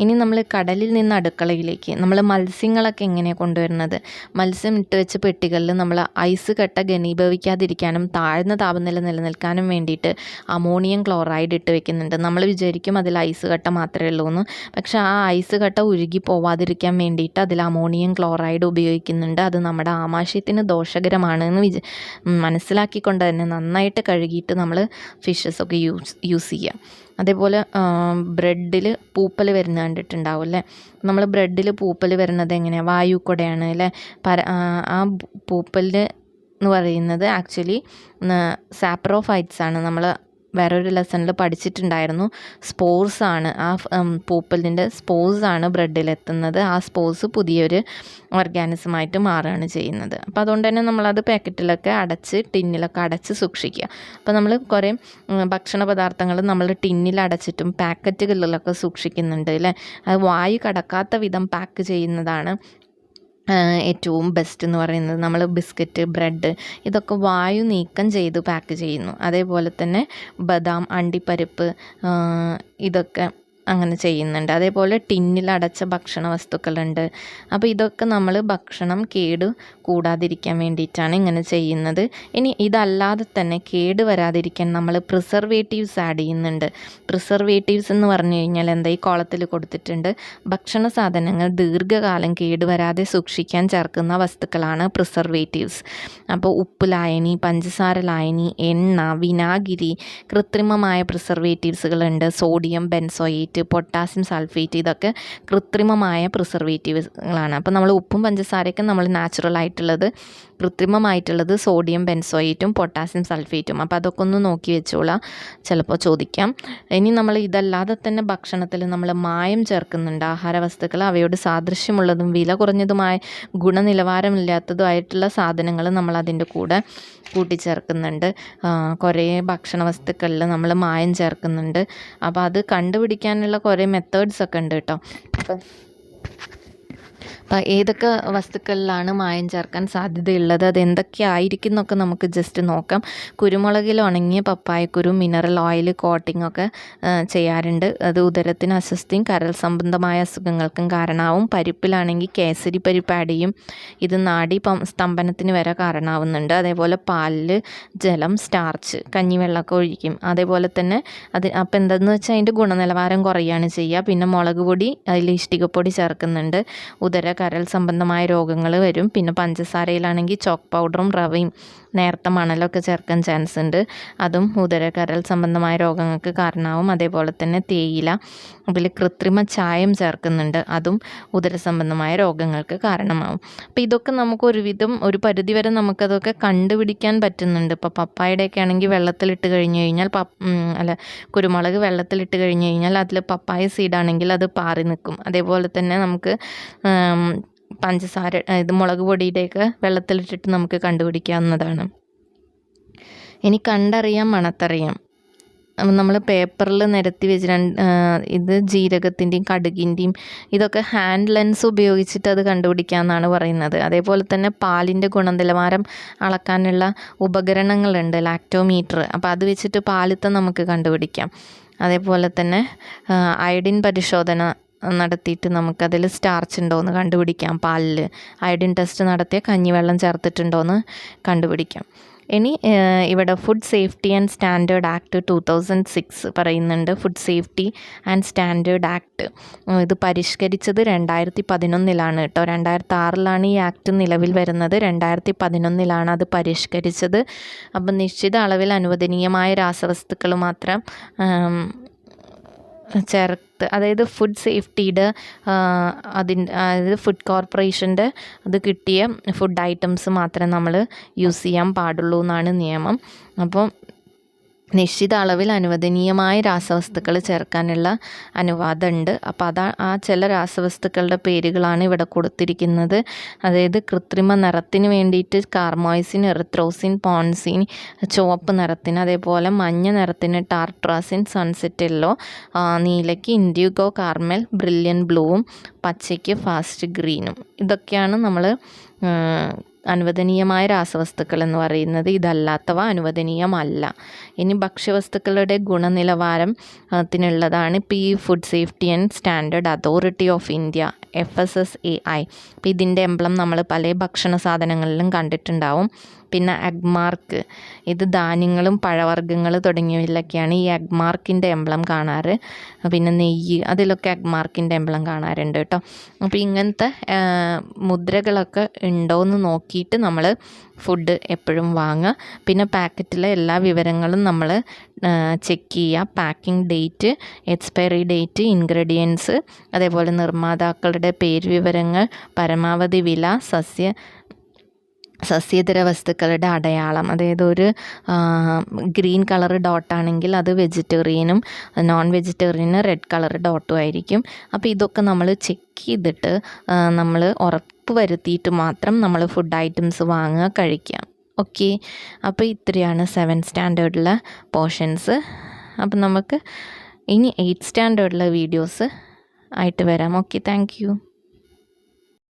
ഇനി നമ്മൾ കടലിൽ നിന്ന് അടുക്കളയിലേക്ക് നമ്മൾ മത്സ്യങ്ങളൊക്കെ എങ്ങനെയാണ് കൊണ്ടുവരുന്നത്? മത്സ്യം ഇട്ട് വെച്ച പെട്ടികളിൽ നമ്മൾ ഐസ് കട്ട ഘനീഭവിക്കാതിരിക്കാനും താഴ്ന്ന താപനില നിലനിൽക്കാനും വേണ്ടിയിട്ട് അമോണിയം ക്ലോറൈഡ് ഇട്ട് വെക്കുന്നുണ്ട്. നമ്മൾ വിചാരിക്കും അതിൽ ഐസ് കട്ട മാത്രമേ ഉള്ളൂ എന്ന്. പക്ഷേ ആ ഐസ് കട്ട ഉരുകി പോവാതിരിക്കാൻ വേണ്ടിയിട്ട് അതിൽ അമോണിയം ക്ലോറൈഡ് ഉപയോഗിക്കുന്നുണ്ട്. അത് നമ്മുടെ ആമാശയത്തിന് ദോഷകരമാണ് എന്ന് മനസ്സിലാക്കിക്കൊണ്ട് തന്നെ നന്നായിട്ട് കഴുകിയിട്ട് നമ്മൾ ഫിഷസൊക്കെ യൂസ് ചെയ്യുക. അതേപോലെ ബ്രെഡിൽ പൂപ്പൽ വരുന്നത് കണ്ടിട്ടുണ്ടാവും അല്ലേ? നമ്മൾ ബ്രെഡിൽ പൂപ്പൽ വരുന്നത് എങ്ങനെയാണ്? വായു കൂടെയാണ് അല്ലേ? ആ പൂപ്പൽ എന്ന് പറയുന്നത് ആക്ച്വലി സാപ്രോഫൈറ്റ്സ് ആണ്. നമ്മൾ വേറൊരു ലെസണിൽ പഠിച്ചിട്ടുണ്ടായിരുന്നു. സ്പോർസാണ്, ആ പൂപ്പലിൻ്റെ സ്പോർസാണ് ബ്രെഡിലെത്തുന്നത്. ആ സ്പോർസ് പുതിയൊരു ഓർഗാനിസമായിട്ട് മാറുകയാണ് ചെയ്യുന്നത്. അപ്പോൾ അതുകൊണ്ട് തന്നെ നമ്മളത് പാക്കറ്റിലൊക്കെ ടിന്നിലൊക്കെ അടച്ച് സൂക്ഷിക്കുക. അപ്പോൾ നമ്മൾ കുറേ ഭക്ഷണ പദാർത്ഥങ്ങൾ നമ്മൾ ടിന്നിൽ അടച്ചിട്ടും പാക്കറ്റുകളിലൊക്കെ സൂക്ഷിക്കുന്നുണ്ട് അല്ലേ? അത് വായു കടക്കാത്ത വിധം പാക്ക് ചെയ്യുന്നതാണ് ഏറ്റവും ബെസ്റ്റ് എന്ന് പറയുന്നത്. നമ്മൾ ബിസ്ക്കറ്റ്, ബ്രെഡ് ഇതൊക്കെ വായു നീക്കം ചെയ്ത് പാക്ക് ചെയ്യുന്നു. അതേപോലെ തന്നെ ബദാം, അണ്ടിപ്പരിപ്പ് ഇതൊക്കെ അങ്ങനെ ചെയ്യുന്നുണ്ട്. അതേപോലെ ടിന്നിൽ അടച്ച ഭക്ഷണ വസ്തുക്കളുണ്ട്. അപ്പോൾ ഇതൊക്കെ നമ്മൾ ഭക്ഷണം കേട് കൂടാതിരിക്കാൻ വേണ്ടിയിട്ടാണ് ഇങ്ങനെ ചെയ്യുന്നത്. ഇനി ഇതല്ലാതെ തന്നെ കേട് വരാതിരിക്കാൻ നമ്മൾ പ്രിസർവേറ്റീവ്സ് ആഡ് ചെയ്യുന്നുണ്ട്. പ്രിസർവേറ്റീവ്സ് എന്ന് പറഞ്ഞു കഴിഞ്ഞാൽ എന്താ? ഈ കോളത്തിൽ കൊടുത്തിട്ടുണ്ട്. ഭക്ഷണ സാധനങ്ങൾ ദീർഘകാലം കേടുവരാതെ സൂക്ഷിക്കാൻ ചേർക്കുന്ന വസ്തുക്കളാണ് പ്രിസർവേറ്റീവ്സ്. അപ്പോൾ ഉപ്പ് ലായനി, പഞ്ചസാര ലായനി, എണ്ണ, വിനാഗിരി, കൃത്രിമമായ പ്രിസർവേറ്റീവ്സുകളുണ്ട്. സോഡിയം ബെൻസോയേറ്റ്, പൊട്ടാസ്യം സൾഫേറ്റ് ഇതൊക്കെ കൃത്രിമമായ പ്രിസർവേറ്റീവ്സുകളാണ്. അപ്പോൾ നമ്മൾ ഉപ്പും പഞ്ചസാരയൊക്കെ നമ്മൾ നാച്ചുറലായിട്ടുള്ളത്, കൃത്രിമമായിട്ടുള്ളത് സോഡിയം ബെൻസോയേറ്റും പൊട്ടാസ്യം സൾഫേറ്റും. അപ്പോൾ അതൊക്കെ ഒന്ന് നോക്കി വെച്ചോളാം, ചിലപ്പോൾ ചോദിക്കാം. ഇനി നമ്മൾ ഇതല്ലാതെ തന്നെ ഭക്ഷണത്തിൽ നമ്മൾ മായം ചേർക്കുന്നുണ്ട്. ആഹാരവസ്തുക്കൾ അവയോട് സാദൃശ്യമുള്ളതും വില കുറഞ്ഞതുമായ ഗുണനിലവാരമില്ലാത്തതുമായിട്ടുള്ള സാധനങ്ങൾ നമ്മൾ അതിൻ്റെ കൂടെ കൂട്ടിച്ചേർക്കുന്നുണ്ട്. കുറേ ഭക്ഷണ വസ്തുക്കളിൽ നമ്മൾ മായം ചേർക്കുന്നുണ്ട്. അപ്പോൾ അത് കണ്ടുപിടിക്കാനുള്ള കുറേ മെത്തേഡ്സൊക്കെ ഉണ്ട് കേട്ടോ. അപ്പോൾ ഏതൊക്കെ വസ്തുക്കളിലാണ് മായം ചേർക്കാൻ സാധ്യതയുള്ളത്, അതെന്തൊക്കെ ആയിരിക്കും എന്നൊക്കെ നമുക്ക് ജസ്റ്റ് നോക്കാം. കുരുമുളകിൽ ഉണങ്ങിയ പപ്പായക്കുരു മിനറൽ ഓയിൽ കോട്ടിംഗ് ഒക്കെ ചെയ്യാറുണ്ട്. അത് ഉദരത്തിന് അസ്വസ്ഥയും കരൾ സംബന്ധമായ അസുഖങ്ങൾക്കും കാരണമാവും. പരിപ്പിലാണെങ്കിൽ കേസരി പരിപ്പ് ആഡ് ചെയ്യും. ഇത് നാഡി സ്തംഭനത്തിന് വരെ കാരണമാവുന്നുണ്ട്. അതേപോലെ പാലിൽ ജലം, സ്റ്റാർച്ച്, കഞ്ഞിവെള്ളമൊക്കെ ഒഴിക്കും. അതേപോലെ തന്നെ അപ്പോൾ എന്താണെന്ന് വെച്ചാൽ അതിൻ്റെ ഗുണനിലവാരം കുറയുകയാണ് ചെയ്യുക. പിന്നെ മുളക് പൊടി, അതിൽ ഇഷ്ടികപ്പൊടി ചേർക്കുന്നുണ്ട്. കരൾ സംബന്ധമായ രോഗങ്ങൾ വരും. പിന്നെ പഞ്ചസാരയിലാണെങ്കിൽ ചോക്ക് പൗഡറും റവയും നേർത്ത മണലൊക്കെ ചേർക്കാൻ ചാൻസ് ഉണ്ട്. അതും ഉദരകരൾ സംബന്ധമായ രോഗങ്ങൾക്ക് കാരണമാവും. അതേപോലെ തന്നെ തേയില, അതിൽ കൃത്രിമ ചായം ചേർക്കുന്നുണ്ട്, അതും ഉദര സംബന്ധമായ രോഗങ്ങൾക്ക് കാരണമാവും. അപ്പോൾ ഇതൊക്കെ നമുക്ക് ഒരുവിധം ഒരു പരിധിവരെ നമുക്കതൊക്കെ കണ്ടുപിടിക്കാൻ പറ്റുന്നുണ്ട്. ഇപ്പോൾ പപ്പായയുടെയൊക്കെ ആണെങ്കിൽ വെള്ളത്തിലിട്ട് കഴിഞ്ഞ് കഴിഞ്ഞാൽ കുരുമുളക് വെള്ളത്തിലിട്ട് കഴിഞ്ഞ് കഴിഞ്ഞാൽ അതിൽ പപ്പായ സീഡാണെങ്കിൽ അത് പാറി നിൽക്കും. അതേപോലെ തന്നെ നമുക്ക് പഞ്ചസാര ഇത് മുളക് പൊടിയുടെയൊക്കെ വെള്ളത്തിലിട്ടിട്ട് നമുക്ക് കണ്ടുപിടിക്കാവുന്നതാണ്. ഇനി കണ്ടറിയാം മണത്തറിയാം. നമ്മൾ പേപ്പറിൽ നിരത്തി വെച്ച് ഇത് ജീരകത്തിൻ്റെയും കടുകിൻ്റെയും ഇതൊക്കെ ഹാൻഡ് ലെൻസ് ഉപയോഗിച്ചിട്ട് അത് കണ്ടുപിടിക്കാമെന്നാണ് പറയുന്നത്. അതേപോലെ തന്നെ പാലിൻ്റെ ഗുണനിലവാരം അളക്കാനുള്ള ഉപകരണങ്ങളുണ്ട്, ലാക്ടോമീറ്റർ. അപ്പോൾ അത് വെച്ചിട്ട് പാലിത്തെ നമുക്ക് കണ്ടുപിടിക്കാം. അതേപോലെ തന്നെ അയഡിൻ പരിശോധന നടത്തിയിട്ട് നമുക്കതിൽ സ്റ്റാർച്ച് ഉണ്ടോയെന്ന് കണ്ടുപിടിക്കാം. പാലിൽ അയഡിൻ ടെസ്റ്റ് നടത്തിയ കഞ്ഞിവെള്ളം ചേർത്തിട്ടുണ്ടോയെന്ന് കണ്ടുപിടിക്കാം. ഇനി ഇവിടെ food safety and standard act 2006 പറയുന്നുണ്ട്. Food safety and standard act ഇത് പരിഷ്കരിച്ചത് 2011 കേട്ടോ. 2006 ഈ ആക്ട് നിലവിൽ വരുന്നത്. 2011 അത് പരിഷ്കരിച്ചത്. അപ്പം നിശ്ചിത അളവിൽ അനുവദനീയമായ രാസവസ്തുക്കൾ മാത്രം ചേർത്ത്, അതായത് ഫുഡ് സേഫ്റ്റിയുടെ അതായത് ഫുഡ് കോർപ്പറേഷൻ്റെ അത് കിട്ടിയ ഫുഡ് ഐറ്റംസ് മാത്രമേ നമ്മൾ യൂസ് ചെയ്യാൻ പാടുള്ളൂ എന്നാണ് നിയമം. അപ്പം നിശ്ചിത അളവിൽ അനുവദനീയമായ രാസവസ്തുക്കൾ ചേർക്കാനുള്ള അനുവാദമുണ്ട്. അപ്പോൾ ആ ചില രാസവസ്തുക്കളുടെ പേരുകളാണ് ഇവിടെ കൊടുത്തിരിക്കുന്നത്. അതായത് കൃത്രിമ നിറത്തിന് വേണ്ടിയിട്ട് കാർമോയ്സിൻ, എറിത്രോസിൻ, പോൺസിൻ, ചുവപ്പ് നിറത്തിന്, അതേപോലെ മഞ്ഞ നിറത്തിന് ടാർട്രാസിൻ, സൺസെറ്റ് യെല്ലോ, നീലയ്ക്ക് ഇൻഡിഗോ കാർമൽ, ബ്രില്യൻ ബ്ലൂവും, പച്ചയ്ക്ക് ഫാസ്റ്റ് ഗ്രീനും. ഇതൊക്കെയാണ് നമ്മൾ അനുവദനീയമായ രാസവസ്തുക്കൾ എന്ന് പറയുന്നത്. ഇതല്ലാത്തവ അനുവദനീയമല്ല. ഇനി ഭക്ഷ്യവസ്തുക്കളുടെ ഗുണനിലവാരത്തിനുള്ളതാണ് ഇപ്പോൾ ഈ food safety and standard authority of India, FSSAI. അപ്പോൾ ഇതിൻ്റെ എംബ്ലം നമ്മൾ പല ഭക്ഷണ സാധനങ്ങളിലും കണ്ടിട്ടുണ്ടാവും. പിന്നെ അഗ്മാർക്ക്, ഇത് ധാന്യങ്ങളും പഴവർഗ്ഗങ്ങൾ തുടങ്ങിയവയിലൊക്കെയാണ് ഈ അഗ്മാർക്കിൻ്റെ എംബ്ലം കാണാറ്. പിന്നെ നെയ്യ്, അതിലൊക്കെ അഗ്മാർക്കിൻ്റെ എംബ്ലം കാണാറുണ്ട് കേട്ടോ. അപ്പോൾ ഇങ്ങനത്തെ മുദ്രകളൊക്കെ ഉണ്ടോയെന്ന് നോക്കിയിട്ട് നമ്മൾ ഫുഡ് എപ്പോഴും വാങ്ങുക. പിന്നെ പാക്കറ്റിലെ എല്ലാ വിവരങ്ങളും നമ്മൾ ചെക്ക് ചെയ്യുക. Packing date, expiry date, ingredients, അതേപോലെ നിർമ്മാതാക്കളുടെ പേര് വിവരങ്ങൾ, പരമാവധി വില, സസ്യേതര വസ്തുക്കളുടെ അടയാളം. അതായത് ഒരു ഗ്രീൻ കളർ ഡോട്ടാണെങ്കിൽ അത് വെജിറ്റേറിയനും നോൺ വെജിറ്റേറിയന് റെഡ് കളർ ഡോട്ടും ആയിരിക്കും. അപ്പോൾ ഇതൊക്കെ നമ്മൾ ചെക്ക് ചെയ്തിട്ട് നമ്മൾ ഉറപ്പ് വരുത്തിയിട്ട് മാത്രം നമ്മൾ ഫുഡ് ഐറ്റംസ് വാങ്ങുക, കഴിക്കുക. ഓക്കെ, അപ്പോൾ ഇത്രയാണ് 7th സ്റ്റാൻഡേർഡിലെ പോർഷൻസ്. അപ്പം നമുക്ക് ഇനി 8th സ്റ്റാൻഡേർഡിലെ വീഡിയോസ് ആയിട്ട് വരാം. Okay, thank you.